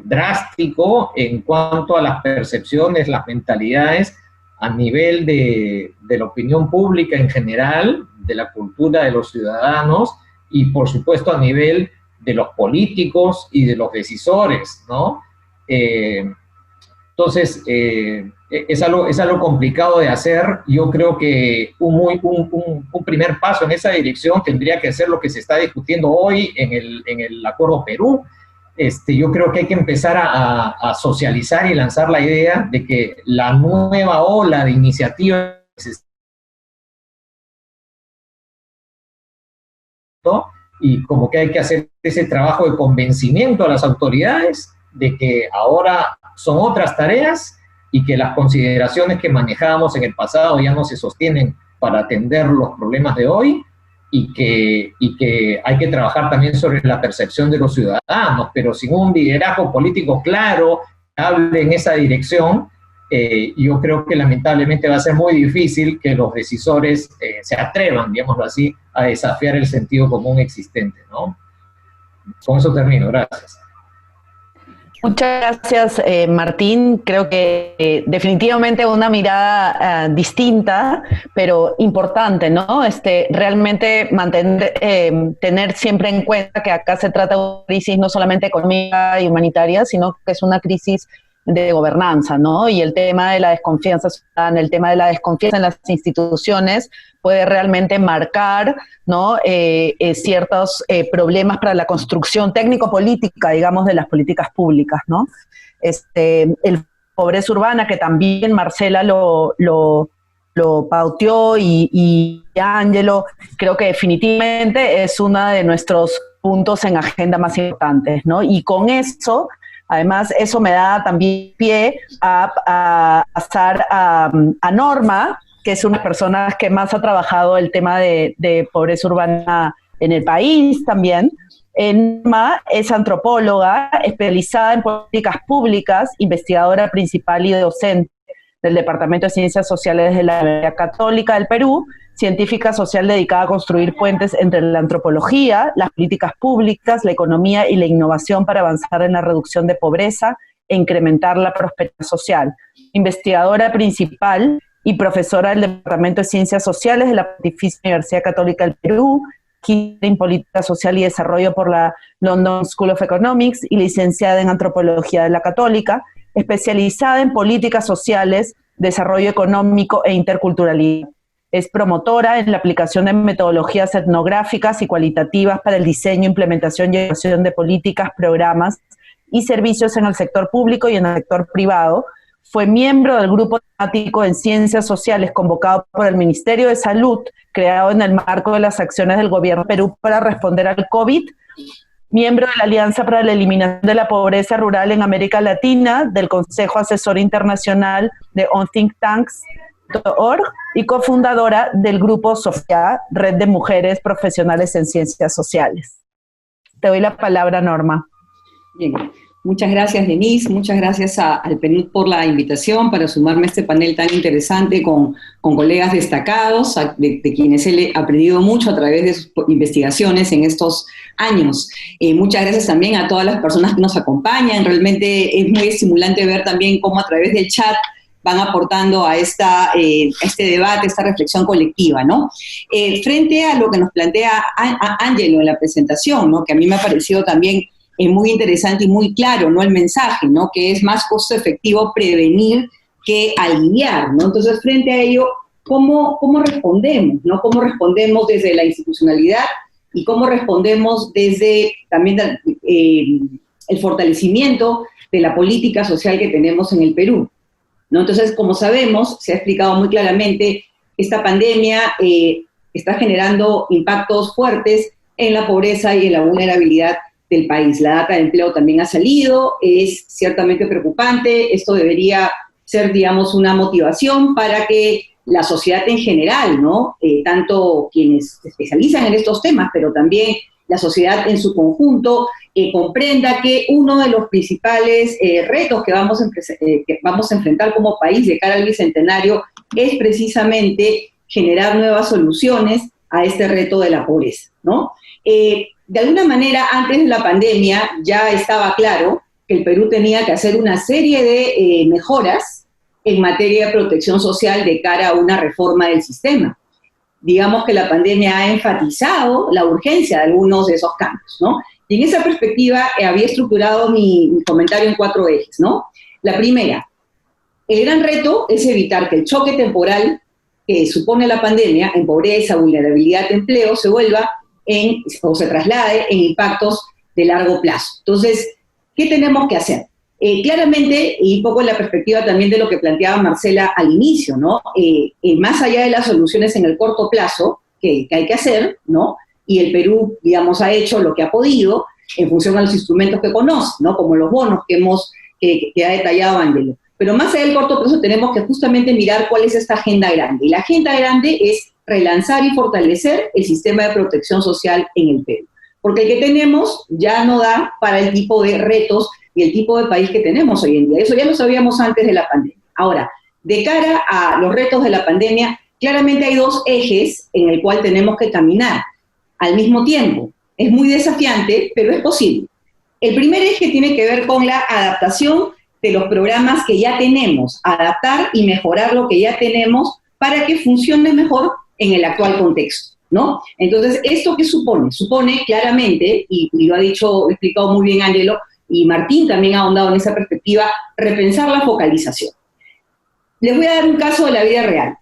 drástico en cuanto a las percepciones, las mentalidades a nivel de la opinión pública en general, de la cultura de los ciudadanos y por supuesto a nivel de los políticos y de los decisores, ¿no? Entonces, es algo complicado de hacer. Yo creo que un primer paso en esa dirección tendría que ser lo que se está discutiendo hoy en el Acuerdo Perú. Yo creo que hay que empezar a socializar y lanzar la idea de que la nueva ola de iniciativas y como que hay que hacer ese trabajo de convencimiento a las autoridades de que ahora son otras tareas y que las consideraciones que manejábamos en el pasado ya no se sostienen para atender los problemas de hoy y que hay que trabajar también sobre la percepción de los ciudadanos, pero sin un liderazgo político claro que hable en esa dirección, yo creo que lamentablemente va a ser muy difícil que los decisores se atrevan, digámoslo así, a desafiar el sentido común existente, ¿no? Con eso termino, gracias. Muchas gracias, Martín. Creo que definitivamente una mirada distinta, pero importante, ¿no? Realmente tener siempre en cuenta que acá se trata de una crisis no solamente económica y humanitaria, sino que es una crisis de gobernanza, ¿no? Y el tema de la desconfianza ciudadana, el tema de la desconfianza en las instituciones puede realmente marcar, ¿no? Ciertos problemas para la construcción técnico-política, digamos, de las políticas públicas, ¿no? El pobreza urbana, que también Marcela lo pauteó y Ángelo, creo que definitivamente es uno de nuestros puntos en agenda más importantes, ¿no? Y con eso, además, eso me da también pie a pasar a Norma, que es una de las personas que más ha trabajado el tema de pobreza urbana en el país también. Norma es antropóloga especializada en políticas públicas, investigadora principal y docente del Departamento de Ciencias Sociales de la Universidad Católica del Perú, científica social dedicada a construir puentes entre la antropología, las políticas públicas, la economía y la innovación para avanzar en la reducción de pobreza e incrementar la prosperidad social. Investigadora principal y profesora del Departamento de Ciencias Sociales de la Pontificia Universidad Católica del Perú, en Política Social y Desarrollo por la London School of Economics y licenciada en Antropología de la Católica, especializada en políticas sociales, desarrollo económico e interculturalidad. Es promotora en la aplicación de metodologías etnográficas y cualitativas para el diseño, implementación y evaluación de políticas, programas y servicios en el sector público y en el sector privado. Fue miembro del grupo temático en Ciencias Sociales convocado por el Ministerio de Salud, creado en el marco de las acciones del Gobierno de Perú para responder al COVID. Miembro de la Alianza para la Eliminación de la Pobreza Rural en América Latina, del Consejo Asesor Internacional de On Think Tanks, y cofundadora del Grupo Sofía, Red de Mujeres Profesionales en Ciencias Sociales. Te doy la palabra, Norma. Bien, muchas gracias, Denise, muchas gracias al PNUD por la invitación para sumarme a este panel tan interesante con colegas destacados, de quienes he aprendido mucho a través de sus investigaciones en estos años. Muchas gracias también a todas las personas que nos acompañan. Realmente es muy estimulante ver también cómo a través del chat van aportando a este debate, esta reflexión colectiva, ¿no? Frente a lo que nos plantea Ángelo en la presentación, ¿no? Que a mí me ha parecido también muy interesante y muy claro, ¿no? El mensaje, ¿no? Que es más costo efectivo prevenir que aliviar, ¿no? Entonces, frente a ello, ¿cómo respondemos, ¿no? ¿Cómo respondemos desde la institucionalidad y cómo respondemos desde también el fortalecimiento de la política social que tenemos en el Perú, ¿no? Entonces, como sabemos, se ha explicado muy claramente, esta pandemia está generando impactos fuertes en la pobreza y en la vulnerabilidad del país. La data de empleo también ha salido, es ciertamente preocupante. Esto debería ser, digamos, una motivación para que la sociedad en general, ¿no? Tanto quienes se especializan en estos temas, pero también la sociedad en su conjunto, comprenda que uno de los principales retos que vamos a enfrentar como país de cara al bicentenario es precisamente generar nuevas soluciones a este reto de la pobreza, ¿no? De alguna manera, antes de la pandemia ya estaba claro que el Perú tenía que hacer una serie de mejoras en materia de protección social de cara a una reforma del sistema. Digamos que la pandemia ha enfatizado la urgencia de algunos de esos cambios, ¿no? Y en esa perspectiva había estructurado mi comentario en 4 ejes, ¿no? La primera, El gran reto es evitar que el choque temporal que supone la pandemia en pobreza, vulnerabilidad de empleo, se vuelva o se traslade en impactos de largo plazo. Entonces, ¿qué tenemos que hacer? Claramente, y un poco en la perspectiva también de lo que planteaba Marcela al inicio, ¿no? Más allá de las soluciones en el corto plazo que hay que hacer, ¿no? Y el Perú, digamos, ha hecho lo que ha podido en función a los instrumentos que conoce, ¿no? Como los bonos que ha detallado Ángelo. Pero más allá del corto plazo tenemos que justamente mirar cuál es esta agenda grande. Y la agenda grande es relanzar y fortalecer el sistema de protección social en el Perú. Porque el que tenemos ya no da para el tipo de retos y el tipo de país que tenemos hoy en día. Eso ya lo sabíamos antes de la pandemia. Ahora, de cara a los retos de la pandemia, claramente hay dos ejes en el cual tenemos que caminar al mismo tiempo. Es muy desafiante, pero es posible. El primer eje tiene que ver con la adaptación de los programas que ya tenemos, adaptar y mejorar lo que ya tenemos para que funcione mejor en el actual contexto, ¿no? Entonces, ¿esto qué supone? Supone claramente, y lo ha explicado muy bien Ángelo, y Martín también ha ahondado en esa perspectiva, repensar la focalización. Les voy a dar un caso de la vida real.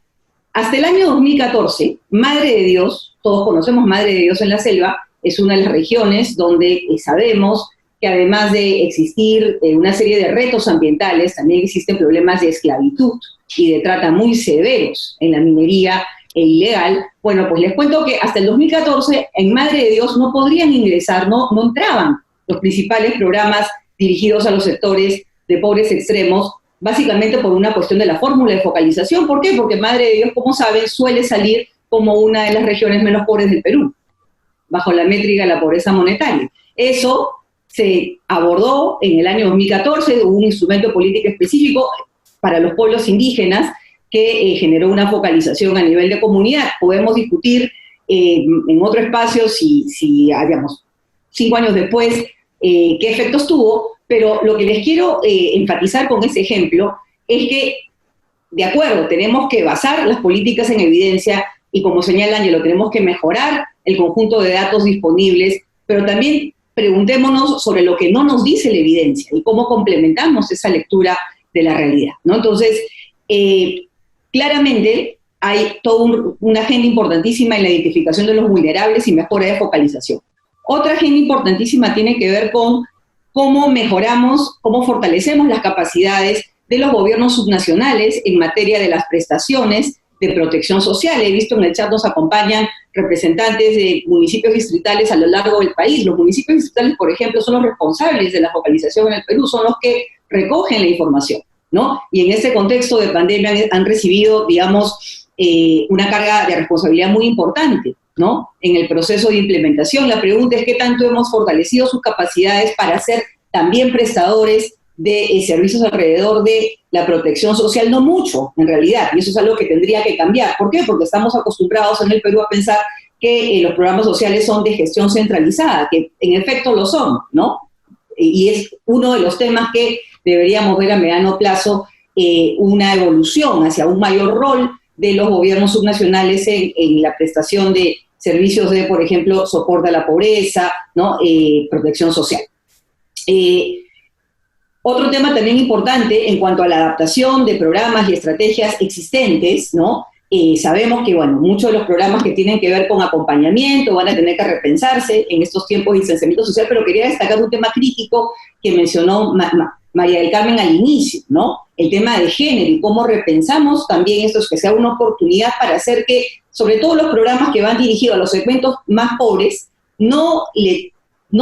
Hasta el año 2014, Madre de Dios, todos conocemos Madre de Dios en la Selva, es una de las regiones donde sabemos que además de existir una serie de retos ambientales, también existen problemas de esclavitud y de trata muy severos en la minería ilegal. Bueno, pues les cuento que hasta el 2014 en Madre de Dios no podrían ingresar, no entraban los principales programas dirigidos a los sectores de pobres extremos, básicamente por una cuestión de la fórmula de focalización. ¿Por qué? Porque Madre de Dios, como saben, suele salir como una de las regiones menos pobres del Perú, bajo la métrica de la pobreza monetaria. Eso se abordó en el año 2014, hubo un instrumento político específico para los pueblos indígenas que generó una focalización a nivel de comunidad. Podemos discutir en otro espacio si digamos, 5 años después, qué efectos tuvo, pero lo que les quiero enfatizar con ese ejemplo es que, de acuerdo, tenemos que basar las políticas en evidencia y, como señala Ángelo, tenemos que mejorar el conjunto de datos disponibles, pero también preguntémonos sobre lo que no nos dice la evidencia y cómo complementamos esa lectura de la realidad, ¿no? Entonces, claramente hay toda una agenda importantísima en la identificación de los vulnerables y mejora de focalización. Otra agenda importantísima tiene que ver con cómo mejoramos, cómo fortalecemos las capacidades de los gobiernos subnacionales en materia de las prestaciones de protección social. He visto en el chat nos acompañan representantes de municipios distritales a lo largo del país. Los municipios distritales, por ejemplo, son los responsables de la focalización en el Perú, son los que recogen la información, ¿no? Y en este contexto de pandemia han recibido, digamos, una carga de responsabilidad muy importante, ¿no? En el proceso de implementación. La pregunta es qué tanto hemos fortalecido sus capacidades para ser también prestadores de servicios alrededor de la protección social. No mucho, en realidad, y eso es algo que tendría que cambiar. ¿Por qué? Porque estamos acostumbrados en el Perú a pensar que los programas sociales son de gestión centralizada, que en efecto lo son, ¿no? Y es uno de los temas que deberíamos ver a mediano plazo, una evolución hacia un mayor rol de los gobiernos subnacionales en la prestación de servicios de, por ejemplo, soporte a la pobreza, ¿no? Protección social. Otro tema también importante en cuanto a la adaptación de programas y estrategias existentes, ¿no? Sabemos que, bueno, muchos de los programas que tienen que ver con acompañamiento van a tener que repensarse en estos tiempos de distanciamiento social, pero quería destacar un tema crítico que mencionó María del Carmen al inicio, ¿no? El tema de género y cómo repensamos también esto, que sea una oportunidad para hacer que, sobre todo los programas que van dirigidos a los segmentos más pobres, no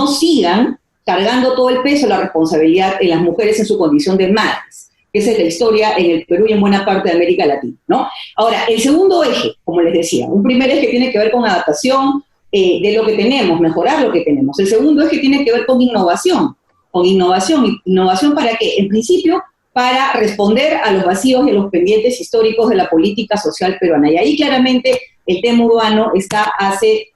sigan cargando todo el peso de la responsabilidad en las mujeres en su condición de madres. Esa es la historia en el Perú y en buena parte de América Latina, ¿no? Ahora, el segundo eje, como les decía, un primer eje tiene que ver con adaptación de lo que tenemos, mejorar lo que tenemos. El segundo eje tiene que ver con innovación. ¿Innovación para qué? En principio, para responder a los vacíos y a los pendientes históricos de la política social peruana. Y ahí claramente el tema urbano está hace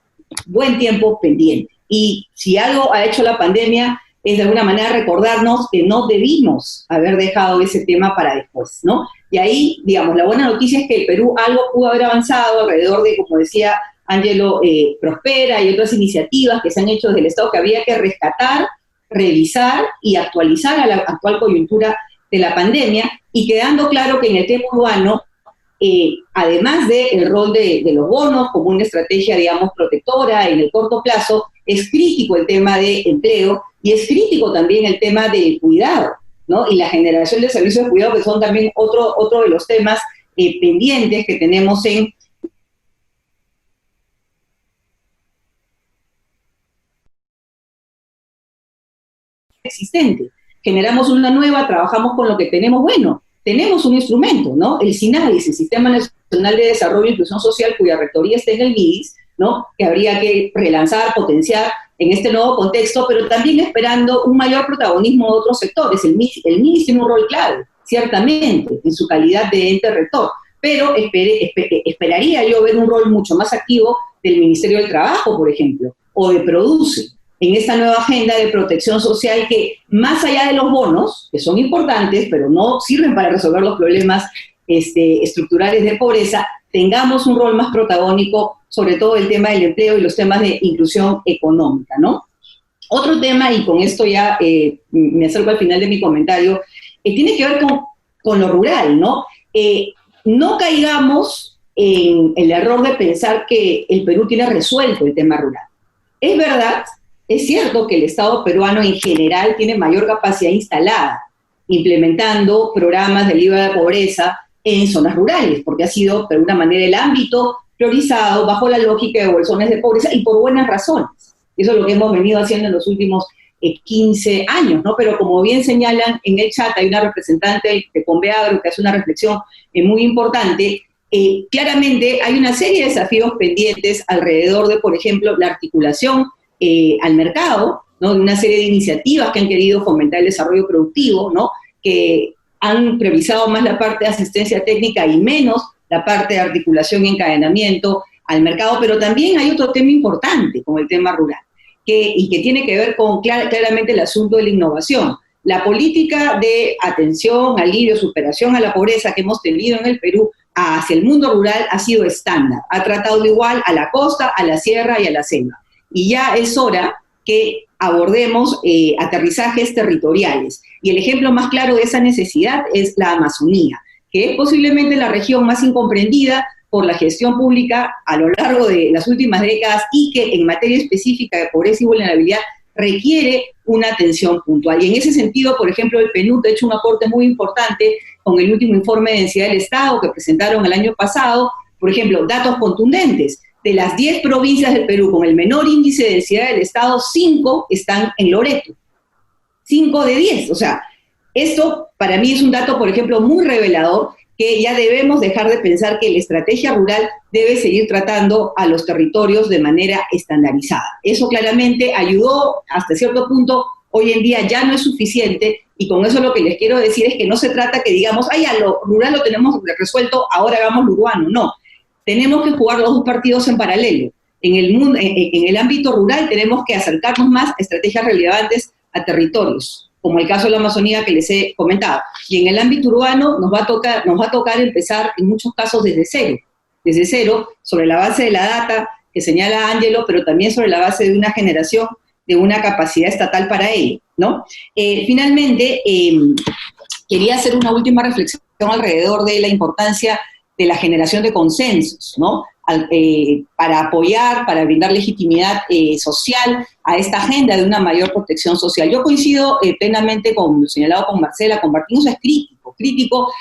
buen tiempo pendiente. Y si algo ha hecho la pandemia es de alguna manera recordarnos que no debimos haber dejado ese tema para después, ¿no? Y ahí, digamos, la buena noticia es que el Perú algo pudo haber avanzado alrededor de, como decía Ángelo, Prospera y otras iniciativas que se han hecho desde el Estado que había que rescatar, revisar y actualizar a la actual coyuntura de la pandemia. y quedando claro que en el tema urbano, además del rol de los bonos como una estrategia, digamos, protectora en el corto plazo, es crítico el tema de empleo y es crítico también el tema del cuidado, ¿no? Y la generación de servicios de cuidado, que son también otro de los temas pendientes que tenemos en existente. Generamos una nueva, trabajamos con lo que tenemos, bueno, tenemos un instrumento, ¿no? El SINADIS, el Sistema Nacional de Desarrollo e Inclusión Social, cuya rectoría está en el MIDIS, ¿no? Que habría que relanzar, potenciar en este nuevo contexto, pero también esperando un mayor protagonismo de otros sectores. El MIDIS tiene un rol clave, ciertamente, en su calidad de ente rector, pero esperaría yo ver un rol mucho más activo del Ministerio del Trabajo, por ejemplo, o de PRODUCE, en esta nueva agenda de protección social que, más allá de los bonos, que son importantes, pero no sirven para resolver los problemas estructurales de pobreza, tengamos un rol más protagónico, sobre todo el tema del empleo y los temas de inclusión económica, ¿no? Otro tema, y con esto ya me acerco al final de mi comentario, tiene que ver con lo rural, ¿no? No caigamos en el error de pensar que el Perú tiene resuelto el tema rural. Es verdad, es cierto que el Estado peruano en general tiene mayor capacidad instalada, implementando programas de alivio de pobreza en zonas rurales, porque ha sido, de alguna manera, el ámbito priorizado bajo la lógica de bolsones de pobreza y por buenas razones. Eso es lo que hemos venido haciendo en los últimos 15 años, ¿no? Pero como bien señalan en el chat, hay una representante de Conveagro que hace una reflexión muy importante. Claramente hay una serie de desafíos pendientes alrededor de, por ejemplo, la articulación al mercado, ¿no? De una serie de iniciativas que han querido fomentar el desarrollo productivo, ¿no? Que han priorizado más la parte de asistencia técnica y menos la parte de articulación y encadenamiento al mercado, pero también hay otro tema importante con el tema rural, y que tiene que ver con claramente el asunto de la innovación. La política de atención, alivio, superación a la pobreza que hemos tenido en el Perú hacia el mundo rural ha sido estándar, ha tratado de igual a la costa, a la sierra y a la selva. Y ya es hora que abordemos aterrizajes territoriales. Y el ejemplo más claro de esa necesidad es la Amazonía, que es posiblemente la región más incomprendida por la gestión pública a lo largo de las últimas décadas y que en materia específica de pobreza y vulnerabilidad requiere una atención puntual. Y en ese sentido, por ejemplo, el PNUD ha hecho un aporte muy importante con el último informe de densidad del Estado que presentaron el año pasado. Por ejemplo, datos contundentes. De las 10 provincias del Perú con el menor índice de densidad del Estado, 5 están en Loreto. 5 de 10. O sea, esto para mí es un dato, por ejemplo, muy revelador, que ya debemos dejar de pensar que la estrategia rural debe seguir tratando a los territorios de manera estandarizada. Eso claramente ayudó hasta cierto punto, hoy en día ya no es suficiente, y con eso lo que les quiero decir es que no se trata que digamos, ya lo rural lo tenemos resuelto, ahora hagamos lo urbano. No, tenemos que jugar los dos partidos en paralelo. En el ámbito rural tenemos que acercarnos más a estrategias relevantes a territorios, como el caso de la Amazonía que les he comentado. Y en el ámbito urbano nos va a tocar empezar en muchos casos desde cero, sobre la base de la data que señala Ángelo, pero también sobre la base de una generación de una capacidad estatal para ello, ¿no? Finalmente, quería hacer una última reflexión alrededor de la importancia de la generación de consensos, ¿no? Para apoyar, para brindar legitimidad social a esta agenda de una mayor protección social. Yo coincido plenamente con lo señalado con Marcela, compartimos, es crítico.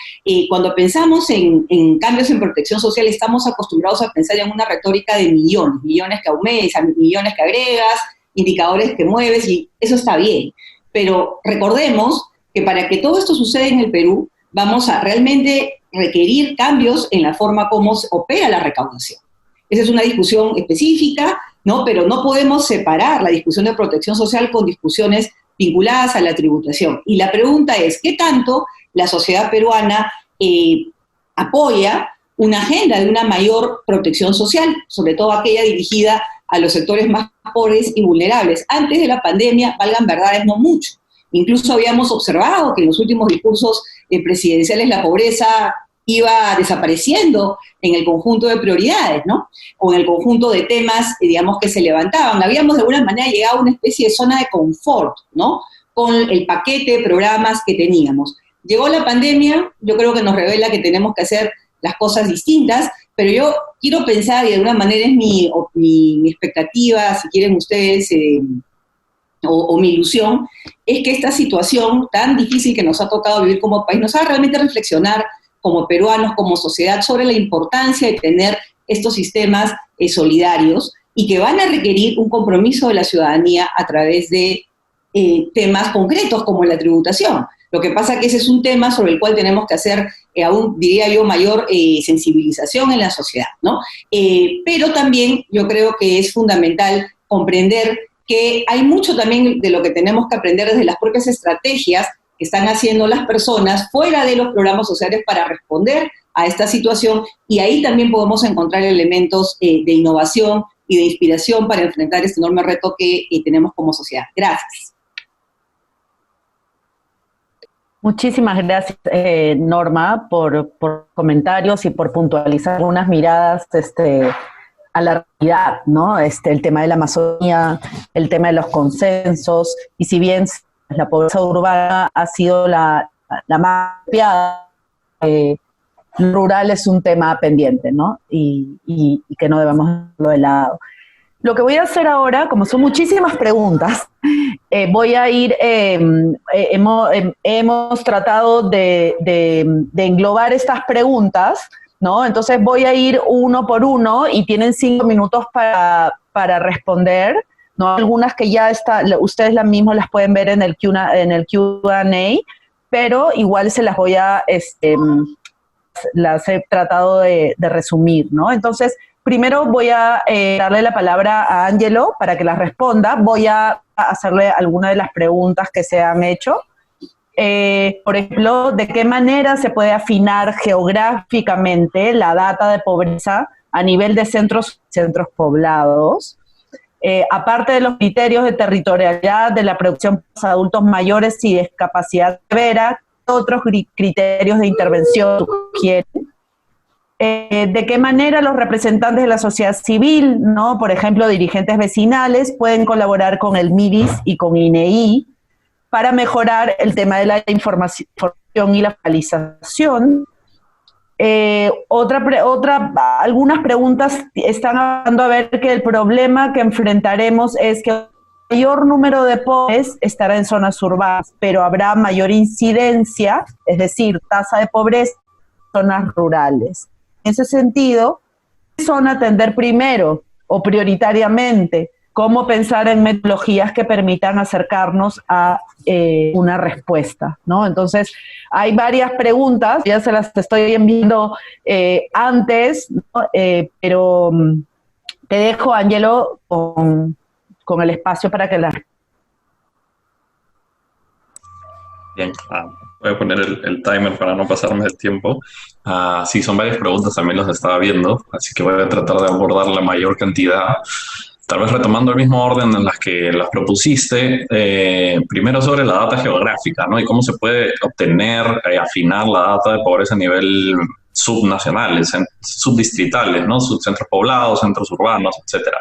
Cuando pensamos en cambios en protección social, estamos acostumbrados a pensar en una retórica de millones que aumentas, millones que agregas, indicadores que mueves, y eso está bien. Pero recordemos que para que todo esto suceda en el Perú, vamos a realmente requerir cambios en la forma como se opera la recaudación. Esa es una discusión específica, ¿no? Pero no podemos separar la discusión de protección social con discusiones vinculadas a la tributación. Y la pregunta es, ¿qué tanto la sociedad peruana apoya una agenda de una mayor protección social, sobre todo aquella dirigida a los sectores más pobres y vulnerables? Antes de la pandemia, valgan verdades, no mucho. Incluso habíamos observado que en los últimos discursos presidenciales la pobreza iba desapareciendo en el conjunto de prioridades, ¿no? O en el conjunto de temas, digamos, que se levantaban. Habíamos de alguna manera llegado a una especie de zona de confort, ¿no? Con el paquete de programas que teníamos. llegó la pandemia, yo creo que nos revela que tenemos que hacer las cosas distintas, pero yo quiero pensar, y de alguna manera es mi expectativa, si quieren ustedes, o mi ilusión, es que esta situación tan difícil que nos ha tocado vivir como país nos haga realmente reflexionar como peruanos, como sociedad, sobre la importancia de tener estos sistemas solidarios y que van a requerir un compromiso de la ciudadanía a través de temas concretos como la tributación. Lo que pasa es que ese es un tema sobre el cual tenemos que hacer, aún diría yo, mayor sensibilización en la sociedad, ¿no? Pero también yo creo que es fundamental comprender que hay mucho también de lo que tenemos que aprender desde las propias estrategias que están haciendo las personas fuera de los programas sociales para responder a esta situación, y ahí también podemos encontrar elementos de innovación y de inspiración para enfrentar este enorme reto que tenemos como sociedad. Gracias. Muchísimas gracias, Norma, por comentarios y por puntualizar algunas miradas a la realidad, ¿no? El tema de la Amazonía, el tema de los consensos, y si bien la pobreza urbana ha sido la más golpeada, rural es un tema pendiente, ¿no? Y que no debemos dejarlo de lado. Lo que voy a hacer ahora, como son muchísimas preguntas, voy a ir, hemos tratado de englobar estas preguntas, ¿no? Entonces voy a ir uno por uno y tienen 5 minutos para responder, ¿no? Algunas que ya ustedes las mismas las pueden ver en el Q&A, pero igual se las voy a, las he tratado de resumir, ¿no? Entonces, primero voy a darle la palabra a Ángelo para que las responda. Voy a hacerle algunas de las preguntas que se han hecho. Por ejemplo, ¿de qué manera se puede afinar geográficamente la data de pobreza a nivel de centros poblados? Aparte de los criterios de territorialidad de la producción para adultos mayores y discapacidad severa, ¿qué otros criterios de intervención sugieren? ¿De qué manera los representantes de la sociedad civil, ¿no? Por ejemplo, dirigentes vecinales, pueden colaborar con el MIDIS y con INEI para mejorar el tema de la información y la focalización? Algunas preguntas están hablando a ver que el problema que enfrentaremos es que el mayor número de pobres estará en zonas urbanas, pero habrá mayor incidencia, es decir, tasa de pobreza en zonas rurales. En ese sentido, ¿qué son atender primero o prioritariamente? ¿Cómo pensar en metodologías que permitan acercarnos a una respuesta, ¿no? Entonces, hay varias preguntas, ya se las estoy enviando antes, ¿no? Pero te dejo, Ángelo, con el espacio para que las... Bien, voy a poner el timer para no pasarme el tiempo. Sí, son varias preguntas, también las estaba viendo, así que voy a tratar de abordar la mayor cantidad. Tal vez retomando el mismo orden en las que las propusiste, primero sobre la data geográfica, ¿no? Y cómo se puede obtener, afinar la data de pobreza a nivel subnacionales, subdistritales, ¿no? Subcentros poblados, centros urbanos, etcétera.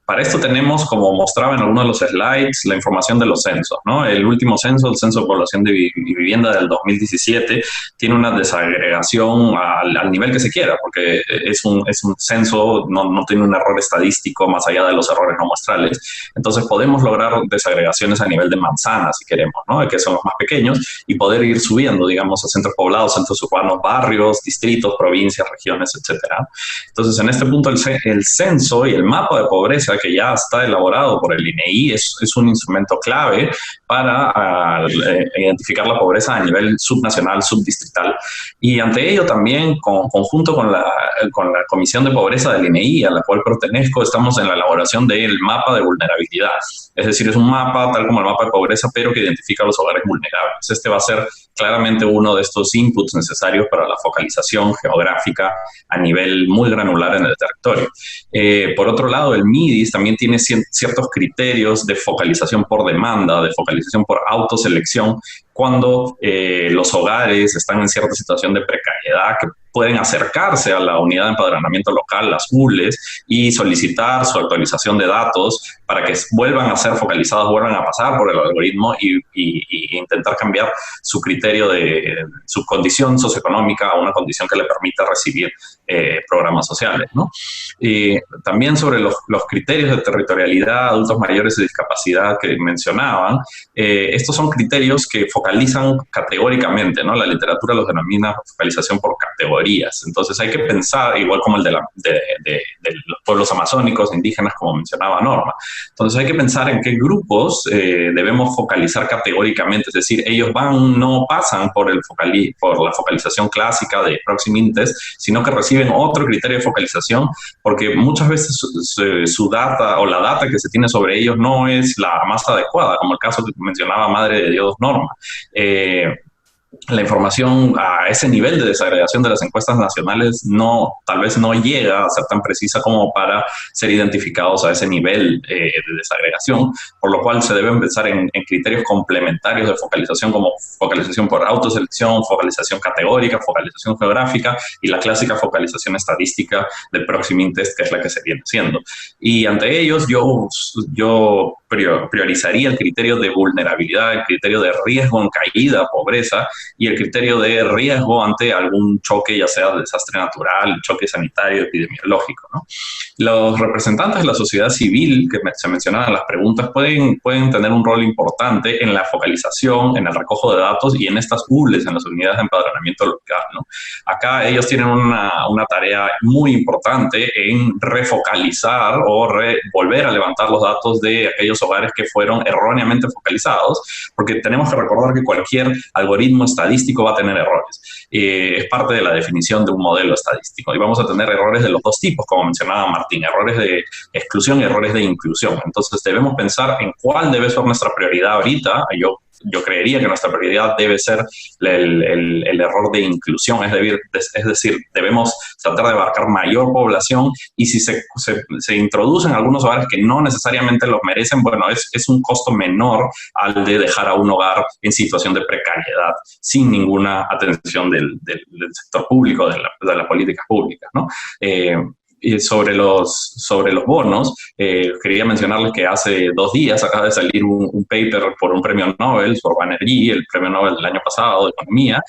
Para esto tenemos, como mostraba en algunos de los slides, la información de los censos, ¿no? El último censo, el Censo de Población y Vivienda del 2017, tiene una desagregación al nivel que se quiera, porque es un censo, no tiene un error estadístico más allá de los errores no muestrales. Entonces podemos lograr desagregaciones a nivel de manzanas, si queremos, ¿no? Que son los más pequeños, y poder ir subiendo, digamos, a centros poblados, centros urbanos, barrios, distritos, provincias, regiones, etcétera. Entonces, en este punto, el censo y el mapa de pobreza, que ya está elaborado por el INEI, es un instrumento clave para identificar la pobreza a nivel subnacional, subdistrital. Y ante ello también, conjunto con la Comisión de Pobreza del INEI, a la cual pertenezco, estamos en la elaboración del mapa de vulnerabilidad. Es decir, es un mapa, tal como el mapa de pobreza, pero que identifica los hogares vulnerables. Este va a ser claramente uno de estos inputs necesarios para la focalización geográfica a nivel muy granular en el territorio. Por otro lado, el MIDIS también tiene ciertos criterios de focalización por demanda, de focalización por autoselección, cuando los hogares están en cierta situación de precariedad, que pueden acercarse a la unidad de empadronamiento local, las ULES, y solicitar su actualización de datos para que vuelvan a ser focalizados, vuelvan a pasar por el algoritmo y intentar cambiar su criterio de su condición socioeconómica a una condición que le permita recibir programas sociales, ¿no? También sobre los criterios de territorialidad, adultos mayores y discapacidad que mencionaban, estos son criterios que focalizan categóricamente, ¿no? La literatura los denomina focalización por categorías. Entonces hay que pensar, igual como el de los pueblos amazónicos, indígenas, como mencionaba Norma. Entonces hay que pensar en qué grupos debemos focalizar categóricamente, es decir, ellos no pasan por la focalización clásica de Proximíndices, sino que reciben otro criterio de focalización, porque muchas veces su data o la data que se tiene sobre ellos no es la más adecuada, como el caso que mencionaba Madre de Dios Norma. La información a ese nivel de desagregación de las encuestas nacionales tal vez no llega a ser tan precisa como para ser identificados a ese nivel de desagregación, por lo cual se deben pensar en criterios complementarios de focalización, como focalización por autoselección, focalización categórica, focalización geográfica y la clásica focalización estadística del Proximíndice, que es la que se viene haciendo. Y ante ellos yo priorizaría el criterio de vulnerabilidad, el criterio de riesgo en caída, pobreza, y el criterio de riesgo ante algún choque, ya sea de desastre natural, choque sanitario, epidemiológico, ¿no? Los representantes de la sociedad civil, que se mencionaban en las preguntas, pueden tener un rol importante en la focalización, en el recojo de datos y en estas ULES, en las unidades de empadronamiento local, ¿no? Acá ellos tienen una tarea muy importante en refocalizar o volver a levantar los datos de aquellos hogares que fueron erróneamente focalizados, porque tenemos que recordar que cualquier algoritmo estadístico va a tener errores. Es parte de la definición de un modelo estadístico. Y vamos a tener errores de los dos tipos, como mencionaba Martín, errores de exclusión y errores de inclusión. Entonces debemos pensar en cuál debe ser nuestra prioridad ahorita. Yo creería que nuestra prioridad debe ser el error de inclusión, es decir, debemos tratar de abarcar mayor población, y si se introducen algunos hogares que no necesariamente los merecen, bueno, es un costo menor al de dejar a un hogar en situación de precariedad sin ninguna atención del sector público, de las políticas públicas, ¿no? Y sobre los bonos, quería mencionarles que hace 2 días acaba de salir un paper por un premio Nobel, por Banerjee, el premio Nobel del año pasado de Economía,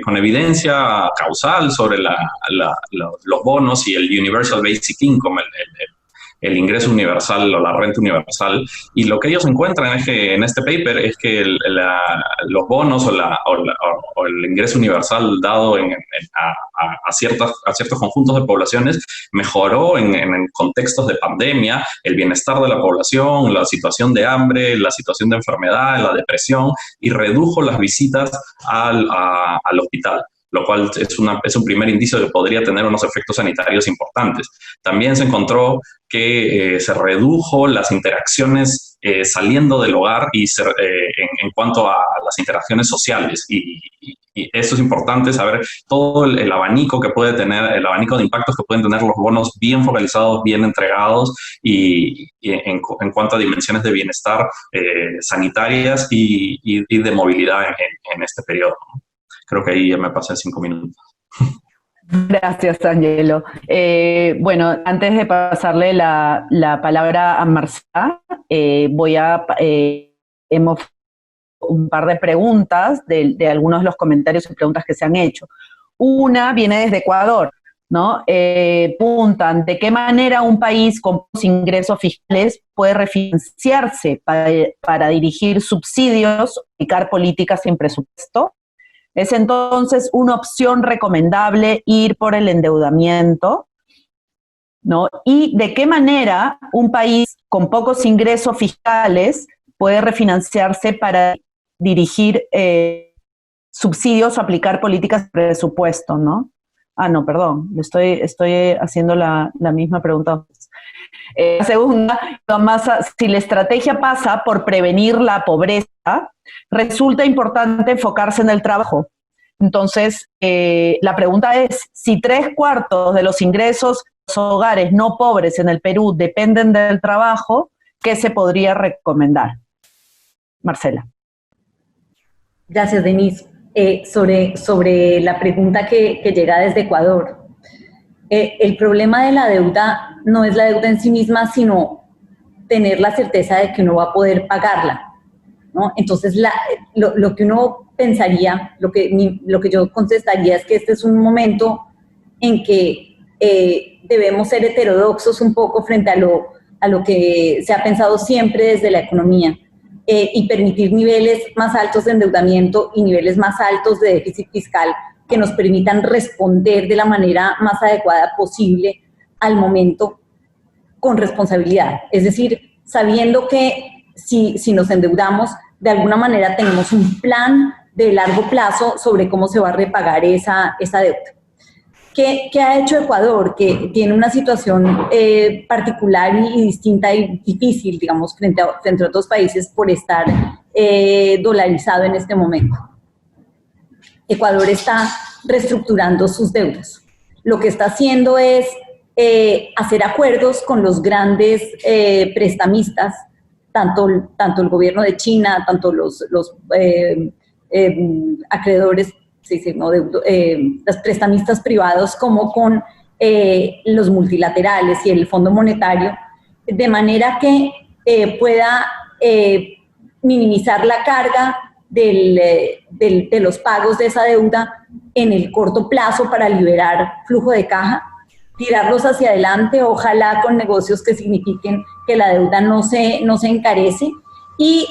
con evidencia causal sobre los bonos y el Universal Basic Income, el ingreso universal o la renta universal. Y lo que ellos encuentran es que en este paper es que los bonos o el ingreso universal dado a ciertos conjuntos de poblaciones mejoró en contextos de pandemia el bienestar de la población, la situación de hambre, la situación de enfermedad, la depresión, y redujo las visitas al hospital, lo cual es un primer indicio de que podría tener unos efectos sanitarios importantes. También se encontró que se redujo las interacciones saliendo del hogar y en cuanto a las interacciones sociales. Y eso es importante, saber todo el abanico que puede tener, el abanico de impactos que pueden tener los bonos bien focalizados, bien entregados, y en cuanto a dimensiones de bienestar sanitarias y de movilidad en este periodo. Creo que ahí ya me pasé 5 minutos. Gracias, Angelo. Bueno, antes de pasarle la palabra a Marcela, hemos un par de preguntas de algunos de los comentarios y preguntas que se han hecho. Una viene desde Ecuador, ¿no? Preguntan, ¿de qué manera un país con pocos ingresos fiscales puede refinanciarse para dirigir subsidios o aplicar políticas sin presupuesto? ¿Es entonces una opción recomendable ir por el endeudamiento? ¿No? ¿Y de qué manera un país con pocos ingresos fiscales puede refinanciarse para dirigir subsidios o aplicar políticas de presupuesto, ¿no? No, perdón, estoy haciendo la misma pregunta. La segunda, si la estrategia pasa por prevenir la pobreza, resulta importante enfocarse en el trabajo. Entonces, la pregunta es, si 3/4 de los ingresos de los hogares no pobres en el Perú dependen del trabajo, ¿qué se podría recomendar? Marcela. Gracias, Denise. Sobre la pregunta que llega desde Ecuador. El problema de la deuda no es la deuda en sí misma, sino tener la certeza de que uno va a poder pagarla, ¿no? Entonces, lo que uno pensaría, lo que yo contestaría es que este es un momento en que debemos ser heterodoxos un poco frente a lo que se ha pensado siempre desde la economía, y permitir niveles más altos de endeudamiento y niveles más altos de déficit fiscal que nos permitan responder de la manera más adecuada posible al momento con responsabilidad. Es decir, sabiendo que si nos endeudamos, de alguna manera tenemos un plan de largo plazo sobre cómo se va a repagar esa deuda. ¿Qué ha hecho Ecuador? Que tiene una situación particular y distinta y difícil, digamos, frente a otros países por estar dolarizado en este momento. Ecuador está reestructurando sus deudas. Lo que está haciendo es hacer acuerdos con los grandes prestamistas, tanto el gobierno de China, tanto los acreedores, los prestamistas privados, como con los multilaterales y el Fondo Monetario, de manera que pueda minimizar la carga de los pagos de esa deuda en el corto plazo para liberar flujo de caja, tirarlos hacia adelante, ojalá con negocios que signifiquen que la deuda no se encarece, y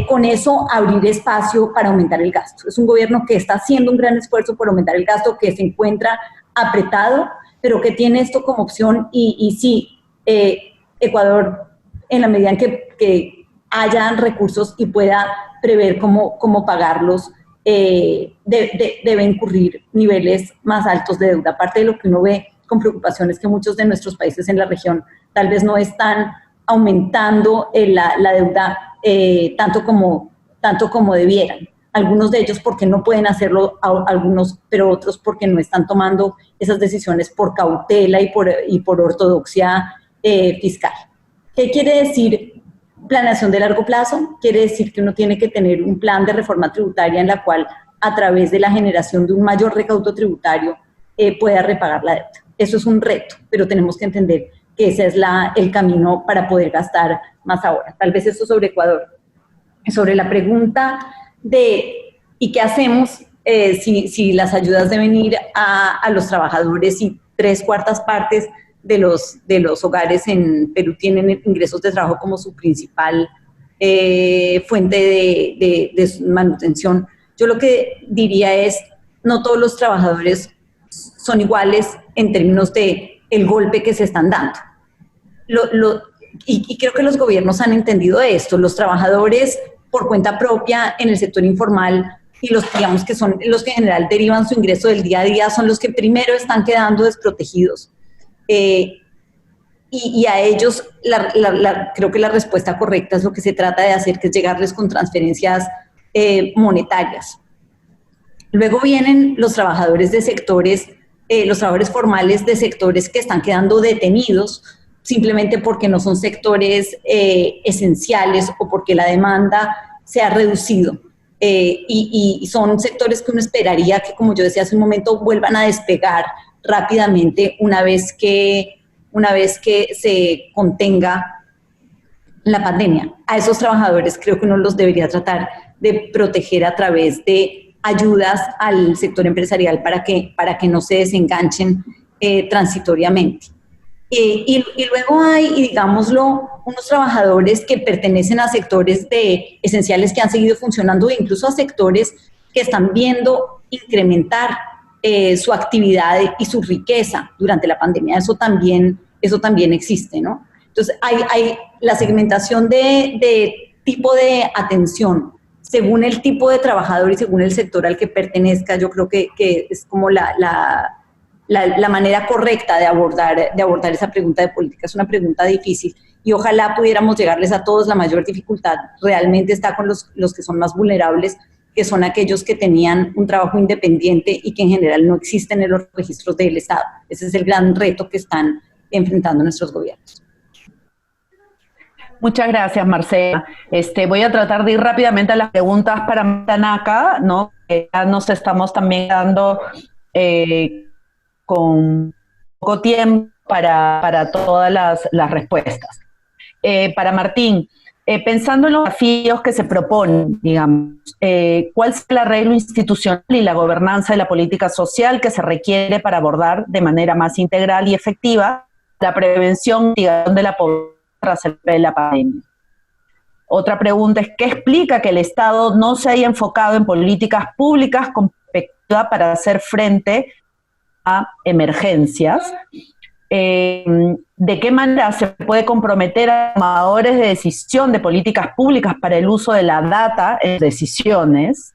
con eso abrir espacio para aumentar el gasto. Es un gobierno que está haciendo un gran esfuerzo por aumentar el gasto, que se encuentra apretado, pero que tiene esto como opción, y sí, Ecuador, en la medida en que haya recursos y pueda prever cómo pagarlos, debe incurrir niveles más altos de deuda. Aparte de lo que uno ve con preocupación es que muchos de nuestros países en la región tal vez no están aumentando la deuda tanto como debieran. Algunos de ellos porque no pueden hacerlo, algunos, pero otros porque no están tomando esas decisiones por cautela y por ortodoxia fiscal. ¿Qué quiere decir planeación de largo plazo? Quiere decir que uno tiene que tener un plan de reforma tributaria en la cual, a través de la generación de un mayor recaudo tributario, pueda repagar la deuda. Eso es un reto, pero tenemos que entender que ese es el camino para poder gastar más ahora. Tal vez esto sobre Ecuador. Sobre la pregunta de ¿y qué hacemos si las ayudas deben ir a los trabajadores y 3/4 partes de los hogares en Perú tienen ingresos de trabajo como su principal fuente de manutención? Yo lo que diría es, no todos los trabajadores son iguales en términos de el golpe que se están dando. Y creo que los gobiernos han entendido esto. Los trabajadores por cuenta propia en el sector informal y digamos que son los que en general derivan su ingreso del día a día, son los que primero están quedando desprotegidos. Y a ellos creo que la respuesta correcta es lo que se trata de hacer, que es llegarles con transferencias monetarias. Luego vienen los trabajadores de sectores, los trabajadores formales de sectores que están quedando detenidos simplemente porque no son sectores esenciales o porque la demanda se ha reducido. Y son sectores que uno esperaría que, como yo decía hace un momento, vuelvan a despegar rápidamente una vez que se contenga la pandemia. A esos trabajadores creo que uno los debería tratar de proteger a través de ayudas al sector empresarial para que no se desenganchen transitoriamente. Y luego hay, digámoslo, unos trabajadores que pertenecen a sectores esenciales que han seguido funcionando, e incluso a sectores que están viendo incrementar su actividad y su riqueza durante la pandemia. Eso también existe, ¿no? Entonces, hay la segmentación de tipo de atención según el tipo de trabajador y según el sector al que pertenezca. Yo creo que es como la manera correcta de abordar esa pregunta de política. Es una pregunta difícil y ojalá pudiéramos llegarles a todos. La mayor dificultad realmente está con los que son más vulnerables, que son aquellos que tenían un trabajo independiente y que en general no existen en los registros del Estado. Ese es el gran reto que están enfrentando nuestros gobiernos. Muchas gracias, Marcela. Voy a tratar de ir rápidamente a las preguntas para Tanaka, ¿no? Ya nos estamos también dando con poco tiempo para todas las respuestas. Para Martín, pensando en los desafíos que se proponen, digamos, ¿cuál es el arreglo institucional y la gobernanza de la política social que se requiere para abordar de manera más integral y efectiva la prevención y mitigación de la pobreza tras la pandemia? Otra pregunta es, ¿qué explica que el Estado no se haya enfocado en políticas públicas con perspectiva para hacer frente a emergencias? ¿De qué manera se puede comprometer a tomadores de decisión de políticas públicas para el uso de la data en decisiones?